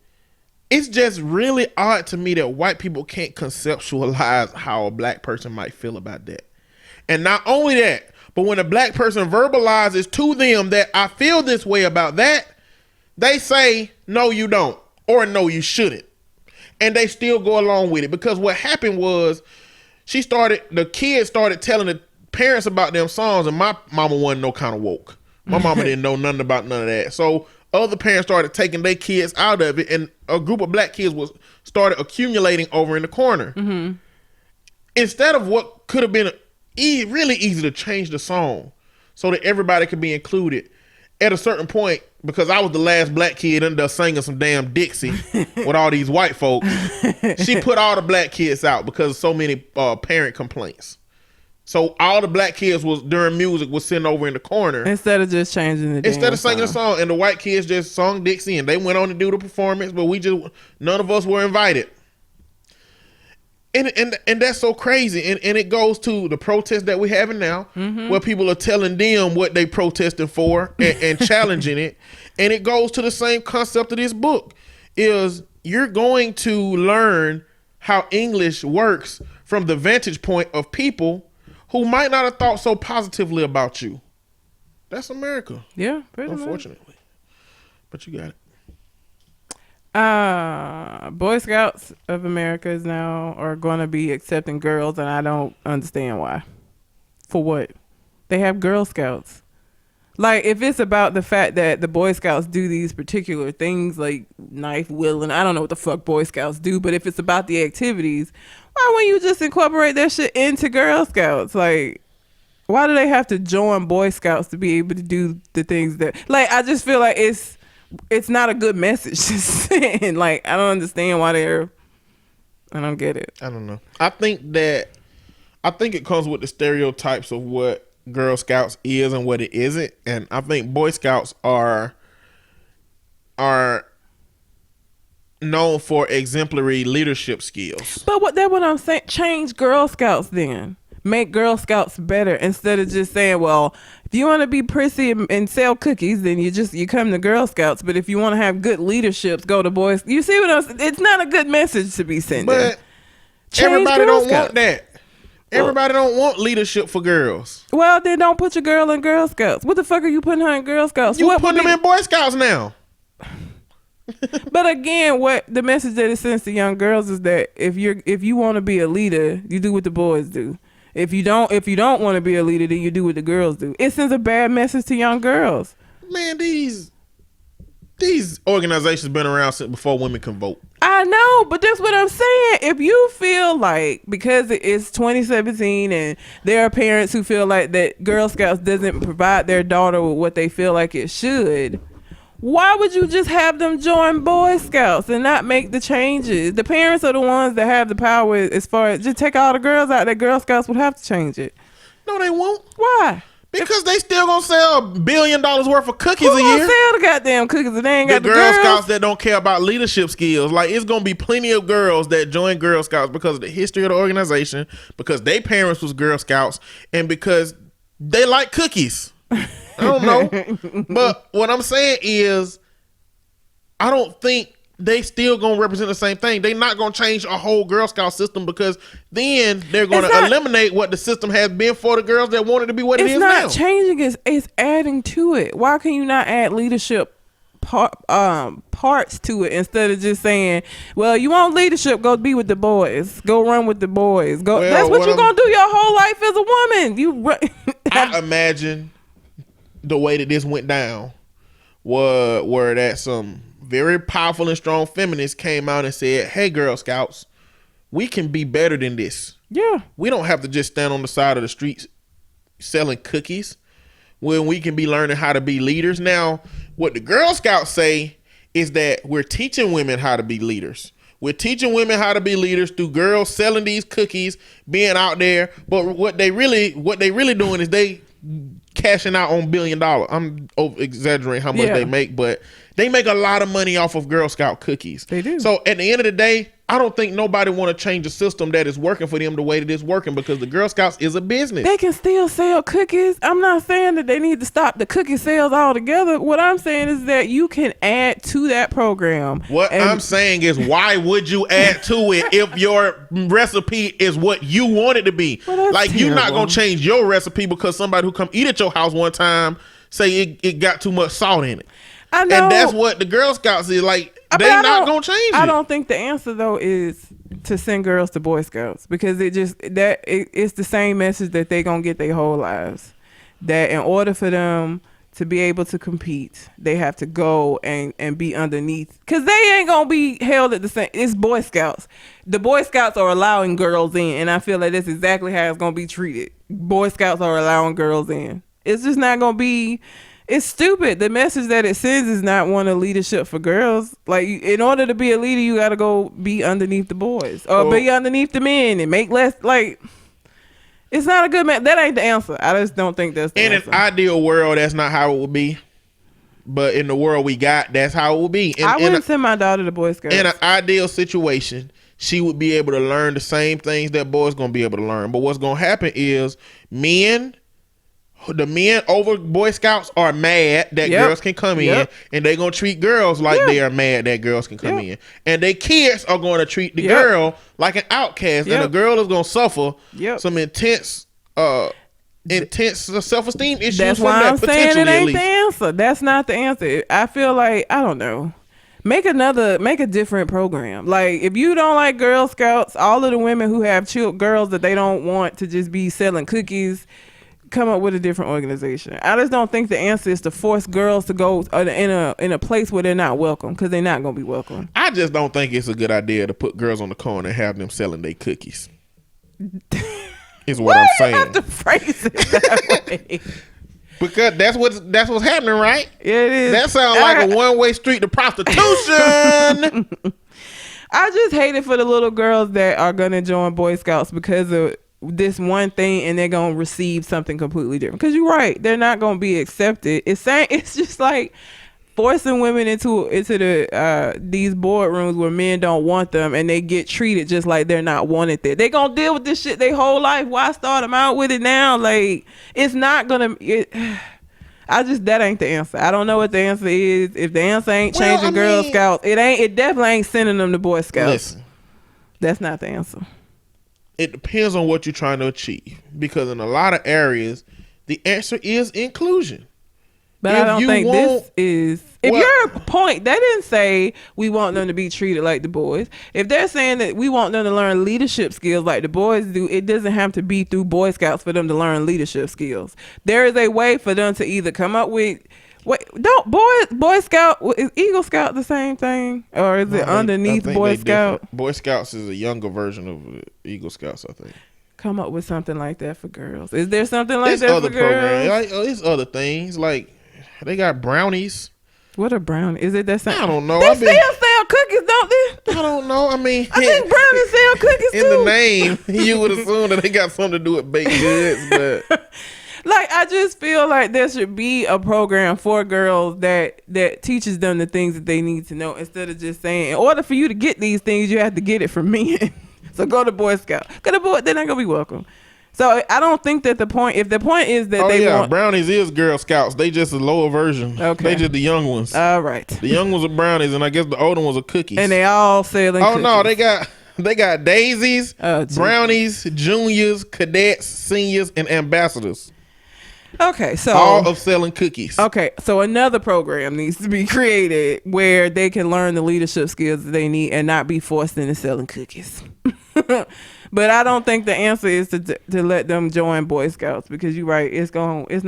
it's just really odd to me that white people can't conceptualize how a black person might feel about that. And not only that, but when a black person verbalizes to them that I feel this way about that, they say, no, you don't, or no, you shouldn't. And they still go along with it because what happened was the kids started telling the parents about them songs, and my mama wasn't no kind of woke. My mama didn't know nothing about none of that. So other parents started taking their kids out of it, and a group of black kids started accumulating over in the corner. Mm-hmm. Instead of what could have been really easy to change the song so that everybody could be included. At a certain point, because I was the last black kid in there singing some damn Dixie with all these white folks. She put all the black kids out because of so many parent complaints. So all the black kids was during music was sitting over in the corner instead of just changing the instead of singing a song, and the white kids just sung Dixie and they went on to do the performance, but none of us were invited. And that's so crazy. And it goes to the protest that we're having now, where people are telling them what they protesting for and challenging it. And it goes to the same concept of this book is you're going to learn how English works from the vantage point of people who might not have thought so positively about you. That's America. Yeah, pretty unfortunately. much. But you got it. Boy Scouts of America are going to be accepting girls, and I don't understand why. For what? They have Girl Scouts. Like, if it's about the fact that the Boy Scouts do these particular things like knife wielding, I don't know what the fuck Boy Scouts do, but if it's about the activities, why wouldn't you just incorporate that shit into Girl Scouts? Like, why do they have to join Boy Scouts to be able to do the things that, like, I just feel like it's not a good message to send. Like, I don't understand why I don't get it. I don't know. I think it comes with the stereotypes of what Girl Scouts is and what it isn't. And I think Boy Scouts are known for exemplary leadership skills. But that's what I'm saying. Change Girl Scouts then. Make Girl Scouts better instead of just saying, well, if you want to be prissy and sell cookies, then you come to Girl Scouts. But if you want to have good leaderships, go to Boys. You see what I'm saying? It's not a good message to be sending. But everybody don't want that. Everybody don't want leadership for girls. Well, then don't put your girl in Girl Scouts. What the fuck are you putting her in Girl Scouts? You put them in Boy Scouts now. But again, what the message that it sends to young girls is that if you want to be a leader, you do what the boys do. If you don't want to be a leader, then you do what the girls do. It sends a bad message to young girls. Man, these organizations been around since before women can vote. I know, but that's what I'm saying. If you feel like because it's 2017 and there are parents who feel like that Girl Scouts doesn't provide their daughter with what they feel like it should, why would you just have them join Boy Scouts and not make the changes? The parents are the ones that have the power as far as just take all the girls out. That Girl Scouts would have to change it. No, they won't. Why? Because they still gonna sell $1 billion worth of cookies a year. Sell the goddamn cookies and they ain't got the Girl girls. Scouts that don't care about leadership skills. Like, it's gonna be plenty of girls that join Girl Scouts because of the history of the organization, because their parents was Girl Scouts, and because they like cookies. I don't know. But what I'm saying is, I don't think they still gonna represent the same thing. They not gonna change a whole Girl Scout system, because then they're gonna eliminate what the system has been for the girls that want it to be what it is now. It's not changing, it's adding to it. Why can you not add leadership parts to it instead of just saying, well, you want leadership, go be with the boys, go run with the boys, go. Well, that's what you're gonna do your whole life as a woman. I imagine the way that this went down were that some very powerful and strong feminists came out and said, hey, Girl Scouts, we can be better than this. Yeah. We don't have to just stand on the side of the streets selling cookies when we can be learning how to be leaders. Now, what the Girl Scouts say is that we're teaching women how to be leaders. We're teaching women how to be leaders through girls selling these cookies, being out there. But what they really doing is they cashing out on $1 billion. I'm exaggerating how much they make, but they make a lot of money off of Girl Scout cookies. They do. So at the end of the day, I don't think nobody want to change a system that is working for them the way that it's working, because the Girl Scouts is a business. They can still sell cookies. I'm not saying that they need to stop the cookie sales altogether. What I'm saying is that you can add to that program. What I'm saying is, why would you add to it if your recipe is what you want it to be? Well, like, you're not going to change your recipe because somebody who come eat at your house one time say it got too much salt in it. I know. And that's what the Girl Scouts is like. They not gonna change it. I don't think the answer though is to send girls to Boy Scouts, because it's the same message that they gonna get their whole lives. That in order for them to be able to compete, they have to go and be underneath, because they ain't gonna be held at the same. It's Boy Scouts. The Boy Scouts are allowing girls in, and I feel like that's exactly how it's gonna be treated. Boy Scouts are allowing girls in. It's just not gonna be It's stupid. The message that it sends is not one of leadership for girls. Like, in order to be a leader, you got to go be underneath the boys or be underneath the men and make less. Like, it's not a good man. That ain't the answer. I just don't think that's the answer. In an ideal world, that's not how it would be. But in the world we got, that's how it would be. I wouldn't send my daughter to Boy Scouts. In an ideal situation, she would be able to learn the same things that boys going to be able to learn. But what's going to happen is the men over Boy Scouts are mad that girls can come in, and they gonna treat girls like they are mad that girls can come in, and their kids are going to treat the girl like an outcast, and the girl is gonna suffer some intense self-esteem issues. That's why I'm saying it ain't the answer. That's not the answer. I feel like, I don't know. Make a different program. Like, if you don't like Girl Scouts, all of the women who have girls that they don't want to just be selling cookies, come up with a different organization. I just don't think the answer is to force girls to go in a place where they're not welcome, because they're not going to be welcome. I just don't think it's a good idea to put girls on the corner and have them selling their cookies. Is what I'm saying. Why do you have to phrase it that way? Because that's what's happening, right? It is. That sounds like a one-way street to prostitution. I just hate it for the little girls that are gonna join Boy Scouts because of this one thing, and they're gonna receive something completely different. Because you're right, they're not gonna be accepted. It's just like forcing women into these boardrooms where men don't want them, and they get treated just like they're not wanted there. They gonna deal with this shit their whole life. Why start them out with it now? Like, it's not gonna. That ain't the answer. I don't know what the answer is. If the answer ain't changing Girl Scouts, it definitely ain't sending them to Boy Scouts. Listen, that's not the answer. It depends on what you're trying to achieve, because in a lot of areas, the answer is inclusion. But I don't think this is. If your point, they didn't say we want them to be treated like the boys. If they're saying that we want them to learn leadership skills like the boys do, it doesn't have to be through Boy Scouts for them to learn leadership skills. There is a way for them to either come up with. Boy Scout, is Eagle Scout the same thing, or is it underneath Boy Scout? Different. Boy Scouts is a younger version of Eagle Scouts, I think. Come up with something like that for girls. Is there something like that for girls? It's other things, like they got brownies. What are brownies? Is it that same? I don't know. They still sell cookies, don't they? I don't know. I mean, I think brownies sell cookies too. In the name, you would assume that they got something to do with baked goods, but. Like, I just feel like there should be a program for girls that teaches them the things that they need to know, instead of just saying, in order for you to get these things, you have to get it from men. So go to Boy Scout. They're not gonna be welcome. So I don't think that if the point is that want brownies is Girl Scouts. They just a lower version. Okay. They just the young ones. All right. The young ones are brownies, and I guess the older ones are cookies. And they all selling cookies. No, they got daisies, brownies, juniors, cadets, seniors, and ambassadors. Okay, so all of selling cookies. Okay, so another program needs to be created where they can learn the leadership skills that they need and not be forced into selling cookies. But I don't think the answer is to let them join Boy Scouts, because you're right. They're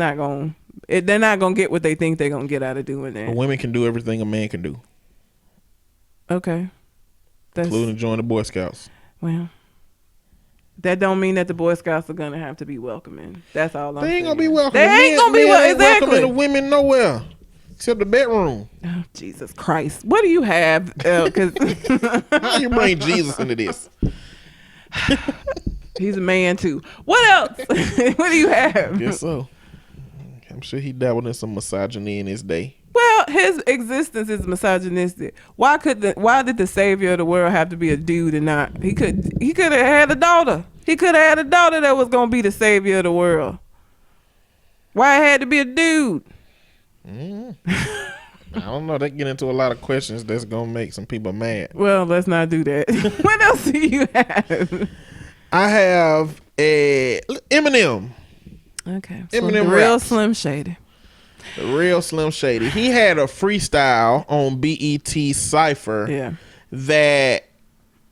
not gonna get what they think they're gonna get out of doing that. Women can do everything a man can do. Okay, including join the Boy Scouts. Well. That don't mean that the Boy Scouts are gonna have to be welcoming. That's all I'm saying. They ain't gonna be welcoming. They ain't gonna be welcoming the women nowhere except the bedroom. Oh, Jesus Christ! What do you have? How you bring Jesus into this? He's a man too. What else? What do you have? Guess so. I'm sure he dabbled in some misogyny in his day. Well, his existence is misogynistic. Why did the savior of the world have to be a dude and not? He could have had a daughter. He could have had a daughter that was gonna be the savior of the world. Why it had to be a dude? I don't know. They get into a lot of questions that's gonna make some people mad. Well, let's not do that. What else do you have? I have Eminem. Okay, Eminem real Slim Shady. The real Slim Shady. He had a freestyle on BET Cypher that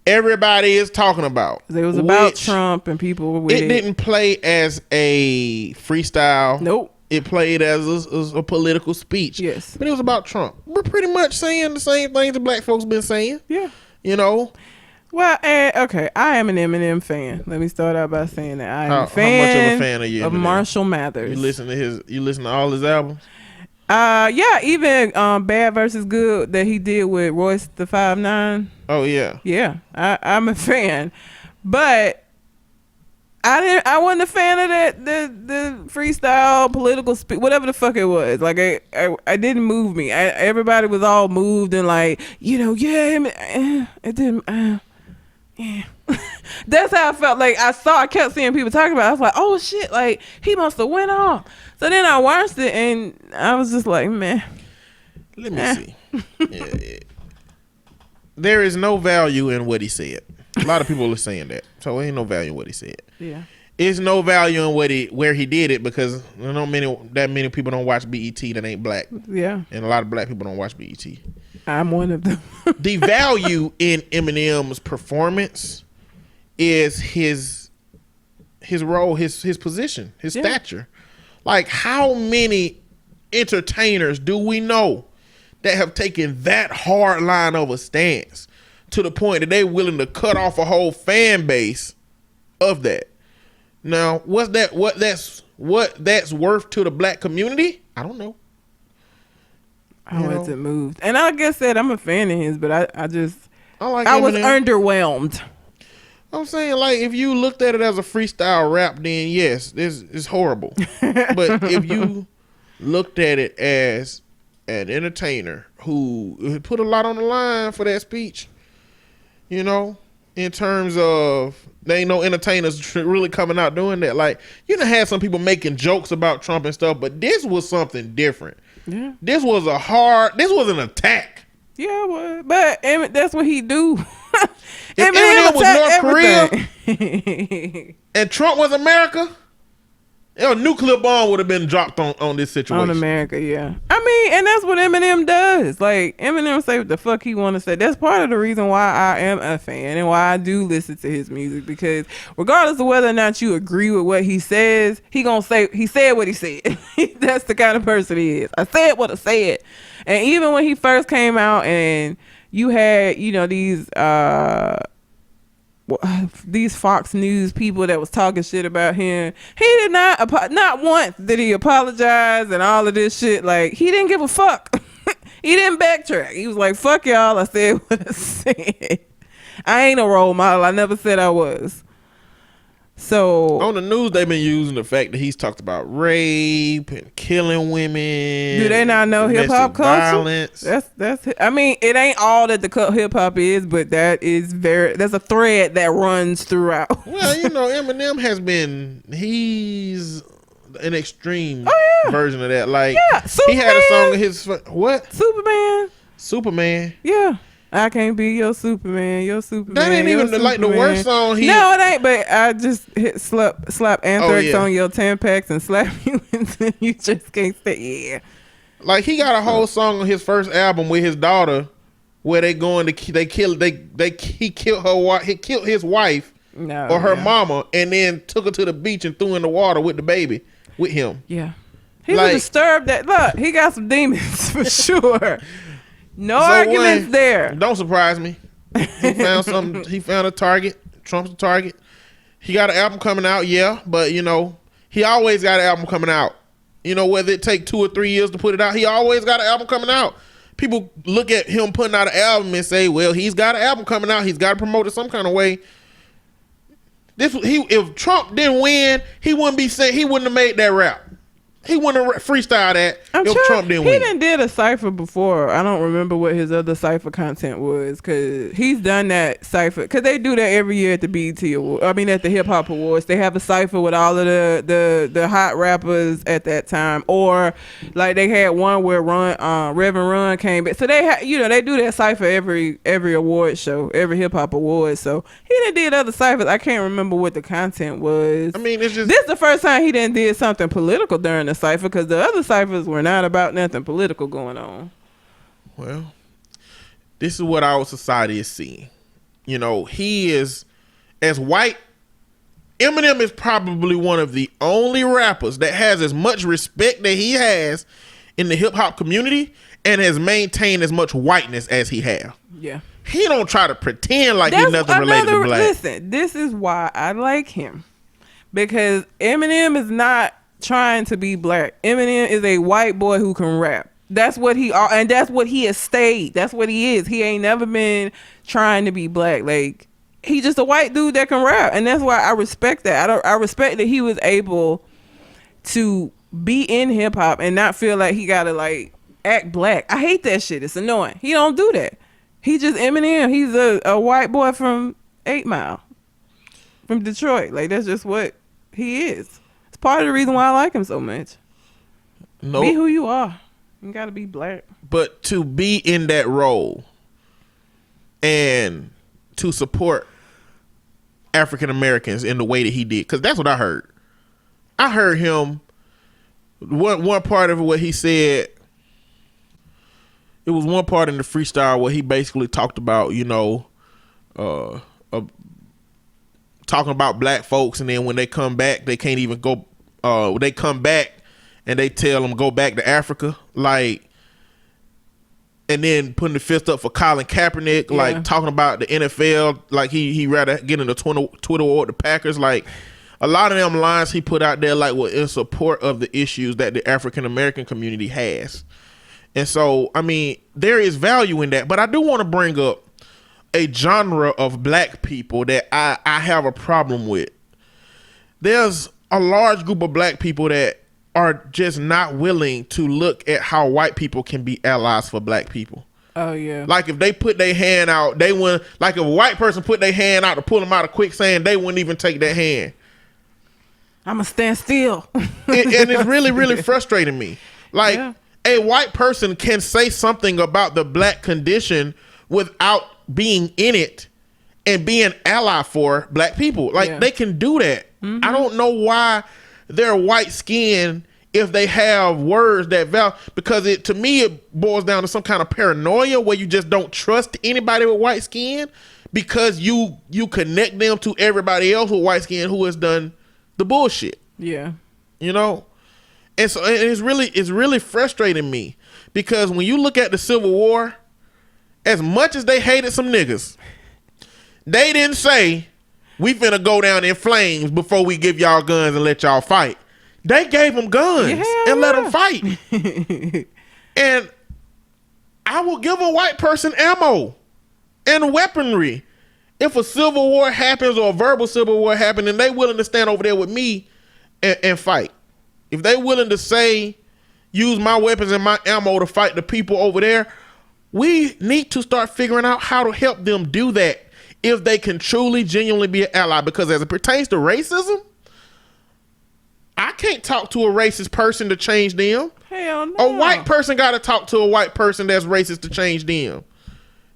everybody is talking about. It was about Trump and people were with it. It didn't play as a freestyle. Nope. It played as a political speech. Yes. But it was about Trump. We're pretty much saying the same things that black folks been saying. Yeah. You know? Well, okay, I am an Eminem fan. Let me start out by saying that I am a fan. How much of a fan are you? Of Eminem? Marshall Mathers. You listen to all his albums? Yeah, even Bad versus Good that he did with Royce the 5'9". Oh yeah. Yeah, I'm a fan, but I wasn't a fan of that the freestyle political whatever the fuck it was. Like I didn't move me. Everybody was all moved and like it didn't. Yeah. That's how I felt. Like I kept seeing people talking about it. I was like, oh shit, like he must have went off. So then I watched it and I was just like, man. Let me see. Yeah. There is no value in what he said. A lot of people are saying that. So ain't no value in what he said. Yeah. It's no value in where he did it because that many people don't watch BET that ain't black. Yeah. And a lot of black people don't watch BET. I'm one of them. The value in Eminem's performance is his role, his position, his stature. Like, how many entertainers do we know that have taken that hard line of a stance to the point that they're willing to cut off a whole fan base of that? Now, what that's worth to the black community? I don't know. I wasn't moved, and like I said, I'm a fan of his, but I was underwhelmed. I'm saying, like, if you looked at it as a freestyle rap, then yes, it's horrible. But if you looked at it as an entertainer who put a lot on the line for that speech, in terms of there ain't no entertainers really coming out doing that. Like, you done had some people making jokes about Trump and stuff, but this was something different. Yeah. This was an attack. Yeah, but that's what he do. If Eminem was North Korea and Trump was America, a nuclear bomb would have been dropped on this situation. On America, yeah. I mean, and that's what Eminem does. Like, Eminem say what the fuck he want to say. That's part of the reason why I am a fan and why I do listen to his music, because regardless of whether or not you agree with what he says, he said what he said. That's the kind of person he is. I said what I said. And even when he first came out and you had, these Fox News people that was talking shit about him, he did not once did he apologize and all of this shit. Like, he didn't give a fuck. He didn't backtrack. He was like, fuck y'all, I said what I said. I ain't a role model. I never said I was. So on the news, they've been using the fact that he's talked about rape and killing women. Do they not know hip hop culture? Violence. That's. I mean, it ain't all that the hip hop is, but that's a thread that runs throughout. Well, Eminem he's an extreme version of that. Like, Superman. He had a song of his what? Superman. Yeah. I can't be your Superman. Your Superman. That ain't even like the worst song. No, it ain't. But I just slap Anthrax on your Tampax and slap you, and then you just can't say yeah. Like, he got a whole song on his first album with his daughter, where he killed his wife or her mama, and then took her to the beach and threw in the water with the baby with him. Yeah, he was disturbed. Look, he got some demons for sure. No arguments there. Don't surprise me. He found something. He found a target. Trump's a target. He got an album coming out, but he always got an album coming out. Whether it take 2 or 3 years to put it out, he always got an album coming out. People look at him putting out an album and say, well, he's got an album coming out. He's got to promote it some kind of way. If Trump didn't win, he wouldn't have made that rap. He wouldn't have freestyled that if Trump didn't win. He done did a cipher before. I don't remember what his other cipher content was, because he's done that cipher. Because they do that every year at the BET Awards. I mean, at the Hip Hop Awards. They have a cipher with all of the hot rappers at that time. Or, like, they had one where Reverend Run came back. So they they do that cipher every award show, every Hip Hop Award. So he done did other ciphers. I can't remember what the content was. I mean, it's just... This is the first time he done did something political during the cipher, because the other ciphers were not about nothing political going on. Well, this is what our society is seeing. He is, as white, Eminem is probably one of the only rappers that has as much respect that he has in the hip hop community and has maintained as much whiteness as he have. Yeah. He don't try to pretend like he's nothing related to black. Listen, this is why I like him, because Eminem is not trying to be black. Eminem is a white boy who can rap. That's what he are, and that's what he has stayed. That's what he is. He ain't never been trying to be black. Like, he just a white dude that can rap, and that's why I respect that. I respect that he was able to be in hip hop and not feel like he gotta like act black. I hate that shit. It's annoying. He don't do that. He just Eminem. He's a white boy from 8 Mile, from Detroit. Like, that's just what he is. It's part of the reason why I like him so much. No, Be who you are. You gotta be black. but to be in that role and to support African Americans in the way that he did, because that's what I heard. I heard him. One part of what he said. It was one part in the freestyle where he basically talked about, talking about black folks, and then when they come back, they can't even go. They come back and they tell them go back to Africa, like, and then putting the fist up for Colin Kaepernick, like talking about the NFL, like he rather get in the Twitter war with the Packers, like. A lot of them lines he put out there like were in support of the issues that the African American community has. And so, I mean, there is value in that. But I do want to bring up a genre of black people that I have a problem with. There's a large group of black people that are just not willing to look at how white people can be allies for black people. Oh, yeah. Like, if they put their hand out, they wouldn't. Like, if a white person put their hand out to pull them out of quicksand, they wouldn't even take that hand. I'm going to stand still. And it's really, really frustrating me. Like, a white person can say something about the black condition without being in it and being an ally for black people. Like, they can do that. Mm-hmm. I don't know why they're white skinned if they have words that because to me, it boils down to some kind of paranoia where you just don't trust anybody with white skin because you connect them to everybody else with white skin who has done the bullshit. Yeah. And so it's really frustrating me because when you look at the Civil War, as much as they hated some niggas, they didn't say we finna go down in flames before we give y'all guns and let y'all fight. They gave them guns and let them fight. And I will give a white person ammo and weaponry if a civil war happens or a verbal civil war happens and they willing to stand over there with me and fight. If they willing to say, use my weapons and my ammo to fight the people over there, we need to start figuring out how to help them do that if they can truly, genuinely be an ally. Because as it pertains to racism, I can't talk to a racist person to change them. Hell no. A white person got to talk to a white person that's racist to change them.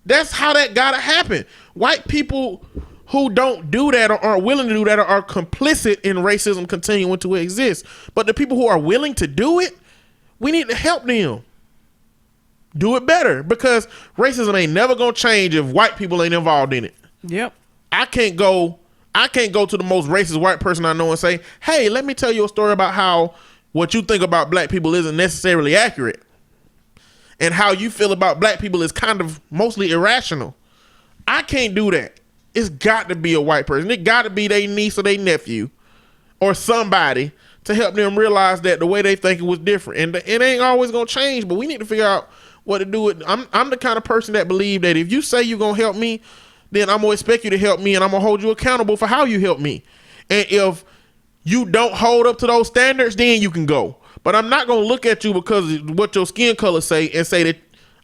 That's how that got to happen. White people who don't do that or aren't willing to do that are complicit in racism continuing to exist. But the people who are willing to do it, we need to help them do it better because racism ain't never going to change if white people ain't involved in it. Yep. I can't go to the most racist white person I know and say, hey, let me tell you a story about how what you think about black people isn't necessarily accurate. And how you feel about black people is kind of mostly irrational. I can't do that. It's got to be a white person. It got to be their niece or their nephew or somebody to help them realize that the way they think it was different. And it ain't always going to change, but we need to figure out what to do with. I'm the kind of person that believe that if you say you're going to help me, then I'm going to expect you to help me and I'm going to hold you accountable for how you help me. And if you don't hold up to those standards, then you can go. But I'm not going to look at you because of what your skin color say and say that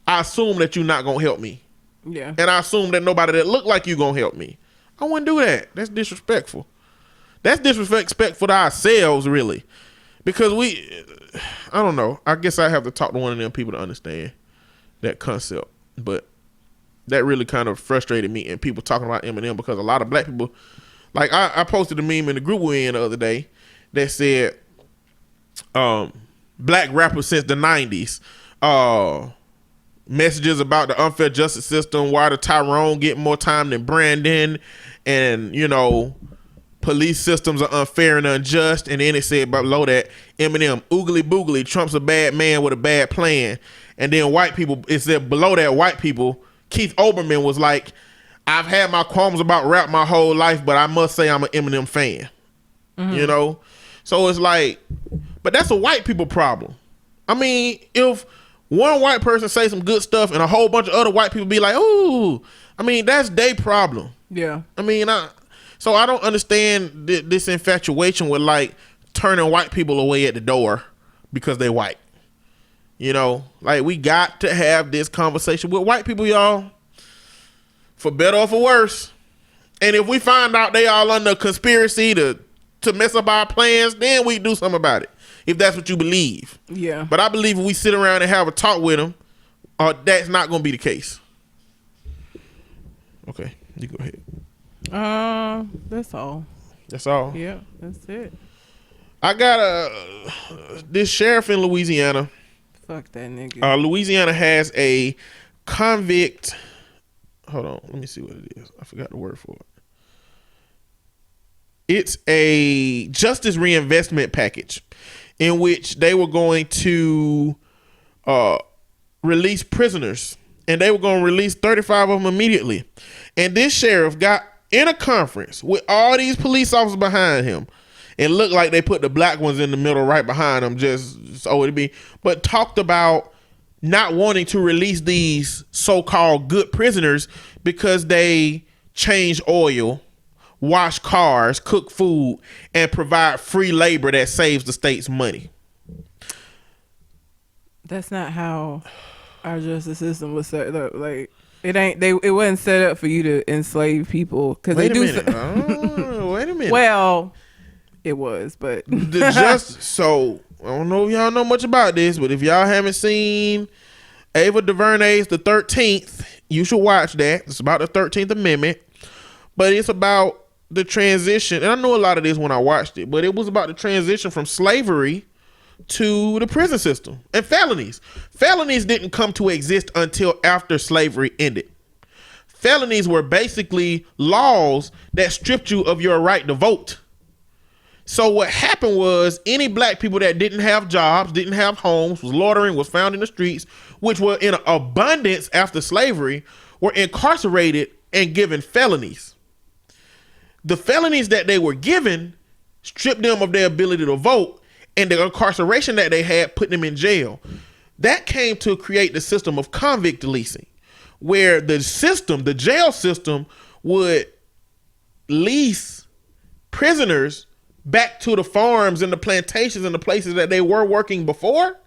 I assume that you're not going to help me. Yeah. And I assume that nobody that look like you going to help me. I wouldn't do that. That's disrespectful. That's disrespectful to ourselves, really. Because I don't know. I guess I have to talk to one of them people to understand that concept. But that really kind of frustrated me and people talking about Eminem because a lot of black people, like I posted a meme in the group we're in the other day that said, black rappers since the 90s, messages about the unfair justice system, why the Tyrone get more time than Brandon, and police systems are unfair and unjust. And then it said below that, Eminem, oogly boogly, Trump's a bad man with a bad plan. And then white people, it said below that, white people, Keith Olbermann was like, I've had my qualms about rap my whole life, but I must say I'm an Eminem fan. Mm-hmm. So it's like, But that's a white people problem. I mean, if one white person say some good stuff and a whole bunch of other white people be like, ooh, I mean, that's their problem. Yeah. I mean, so I don't understand this infatuation with like turning white people away at the door because they white. You know, like we got to have this conversation with white people, y'all, for better or for worse. And if we find out they all under conspiracy to mess up our plans, then we do something about it. If that's what you believe. Yeah. But I believe if we sit around and have a talk with them, that's not going to be the case. Okay, you go ahead. That's all. That's all? Yeah, that's it. I got this sheriff in Louisiana. Fuck that nigga. Louisiana has a convict. Hold on, let me see what it is. I forgot the word for it. It's a justice reinvestment package in which they were going to release prisoners, and they were going to release 35 of them immediately. And this sheriff got in a conference with all these police officers behind him. It looked like they put the black ones in the middle right behind them just so it'd be, but talked about not wanting to release these so-called good prisoners because they change oil, wash cars, cook food, and provide free labor that saves the state's money. That's not how our justice system was set up. Like it wasn't set up for you to enslave people because they do. Wait a minute. Well, it was, but So I don't know if y'all know much about this, but if y'all haven't seen Ava DuVernay's The 13th, you should watch that. It's about the 13th Amendment, but it's about the transition. And I know a lot of this when I watched it, but it was about the transition from slavery to the prison system and felonies. Felonies didn't come to exist until after slavery ended. Felonies were basically laws that stripped you of your right to vote. So what happened was any black people that didn't have jobs, didn't have homes, was loitering, was found in the streets, which were in abundance after slavery, were incarcerated and given felonies. The felonies that they were given stripped them of their ability to vote, and the incarceration that they had put them in jail. That came to create the system of convict leasing, where the jail system would lease prisoners back to the farms and the plantations and the places that they were working before.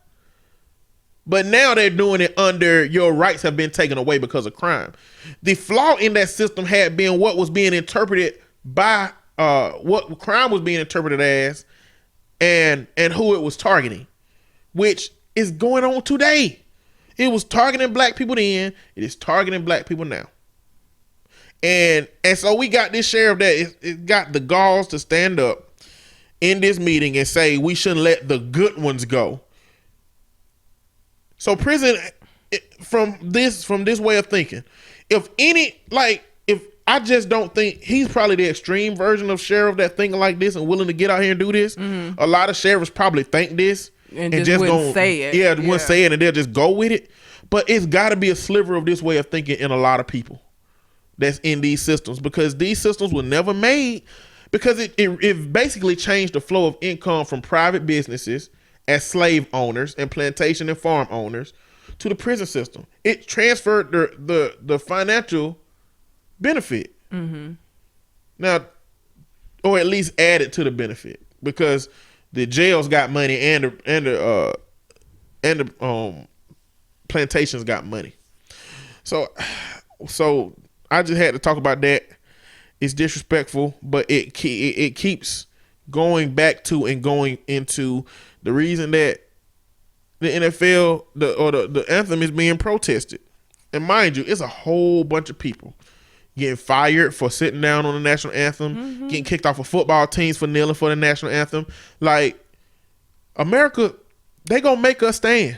But now they're doing it under your rights have been taken away because of crime. The flaw in that system had been what was being interpreted by what crime was being interpreted as and who it was targeting, which is going on today. It was targeting black people then. It is targeting black people now. And so we got this sheriff that it got the galls to stand up in this meeting and say we shouldn't let the good ones go. So prison, from this way of thinking, if I just don't think he's probably the extreme version of sheriff that thinking like this and willing to get out here and do this. Mm-hmm. A lot of sheriffs probably think this and just wouldn't say it. Yeah, wouldn't say it and they'll just go with it. But it's got to be a sliver of this way of thinking in a lot of people that's in these systems, because these systems were never made because it basically changed the flow of income from private businesses as slave owners and plantation and farm owners to the prison system. It transferred the financial benefit. Mm-hmm. Now, or at least added to the benefit, because the jails got money and the plantations got money. So I just had to talk about that. It's disrespectful, but it keeps going back to and going into the reason that the NFL the anthem is being protested. And mind you, it's a whole bunch of people getting fired for sitting down on the national anthem, mm-hmm. getting kicked off of football teams for kneeling for the national anthem. Like, America, they gonna make us stand.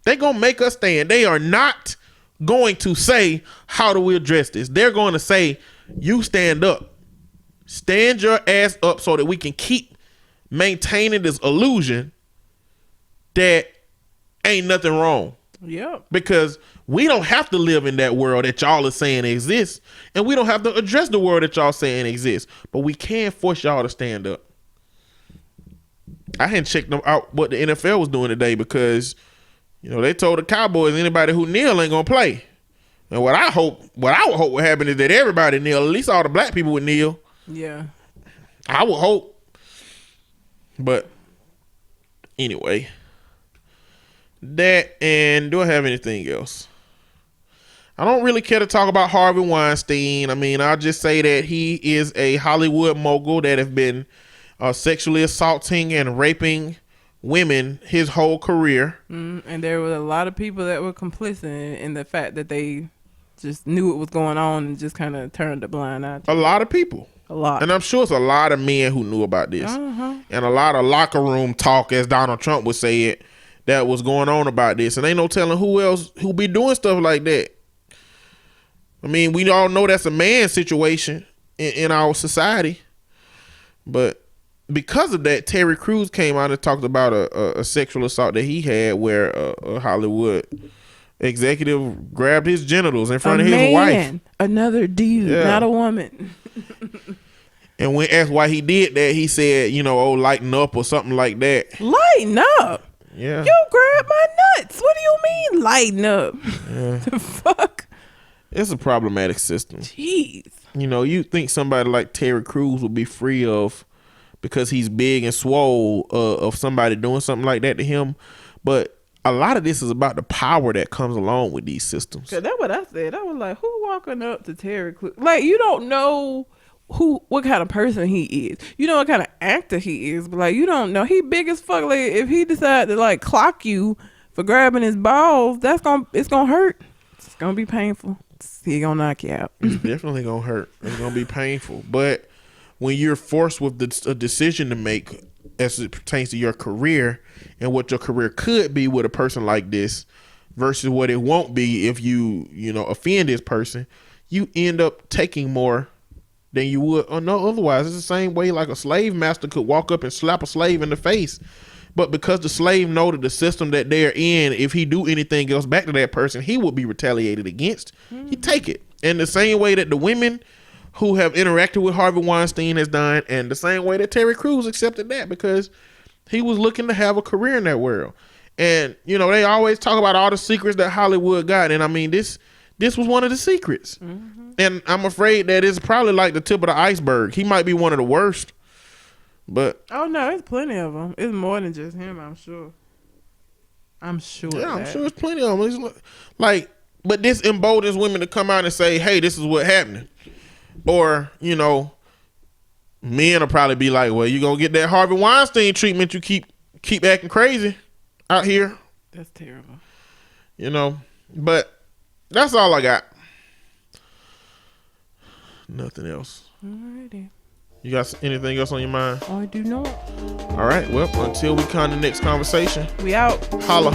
They gonna make us stand. They are not going to say, how do we address this? They're going to say, you stand up. Stand your ass up so that we can keep maintaining this illusion that ain't nothing wrong. Yep. Because we don't have to live in that world that y'all are saying exists, and we don't have to address the world that y'all saying exists, but we can force y'all to stand up. I hadn't checked them out what the NFL was doing today because, you know, they told the Cowboys anybody who kneel ain't gonna play. And what I would hope would happen is that everybody kneel. At least all the black people would kneel. Yeah. I would hope. But anyway, that, and do I have anything else? I don't really care to talk about Harvey Weinstein. I mean, I'll just say that he is a Hollywood mogul that have been sexually assaulting and raping women his whole career. And there were a lot of people that were complicit in the fact that they just knew what was going on and just kind of turned a blind eye to A lot of people. a lot. And I'm sure it's a lot of men who knew about this. And a lot of locker room talk, as Donald Trump would say it, that was going on about this. And ain't no telling who else who be doing stuff like that. I mean, we all know that's a man situation in our society. But because of that, Terry Crews came out and talked about a sexual assault that he had where a Hollywood executive grabbed his genitals in front of his wife. Another dude, not a woman. And when asked why he did that, he said, you know, lighten up or something like that. Lighten up? Yeah. You grabbed my nuts. What do you mean lighten up? Yeah. The fuck? It's a problematic system. Jeez. You know, you think somebody like Terry Crews would be free of, because he's big and swole, of somebody doing something like that to him. But a lot of this is about the power that comes along with these systems. Cause that's what I said. I was like, who walking up to Terry Crews? Like, you don't know what kind of person he is. You know what kind of actor he is, but like, you don't know. He big as fuck. Like, if he decide to like clock you for grabbing his balls, it's gonna hurt. It's gonna be painful. He gonna knock you out. It's definitely gonna hurt. It's gonna be painful. But when you're forced with a decision to make as it pertains to your career and what your career could be with a person like this versus what it won't be if you offend this person, you end up taking more than you would or no otherwise. It's the same way like a slave master could walk up and slap a slave in the face. But because the slave know that the system that they're in, if he do anything else back to that person, he would be retaliated against. He take it. And the same way that the women who have interacted with Harvey Weinstein has done, and the same way that Terry Crews accepted that because he was looking to have a career in that world. And, you know, they always talk about all the secrets that Hollywood got. And I mean, this was one of the secrets. And I'm afraid that it's probably like the tip of the iceberg. He might be one of the worst. But oh no, there's plenty of them. It's more than just him, I'm sure. I'm sure. Yeah, I'm sure it's plenty of them. Like, but this emboldens women to come out and say, hey, this is what happened. Or, you know, men will probably be like, well, you gonna get that Harvey Weinstein treatment. You keep acting crazy out here. That's terrible. You know, but that's all I got. Nothing else. Alrighty. You got anything else on your mind? I do not. All right. Well, until we come to the next conversation, We out. holla.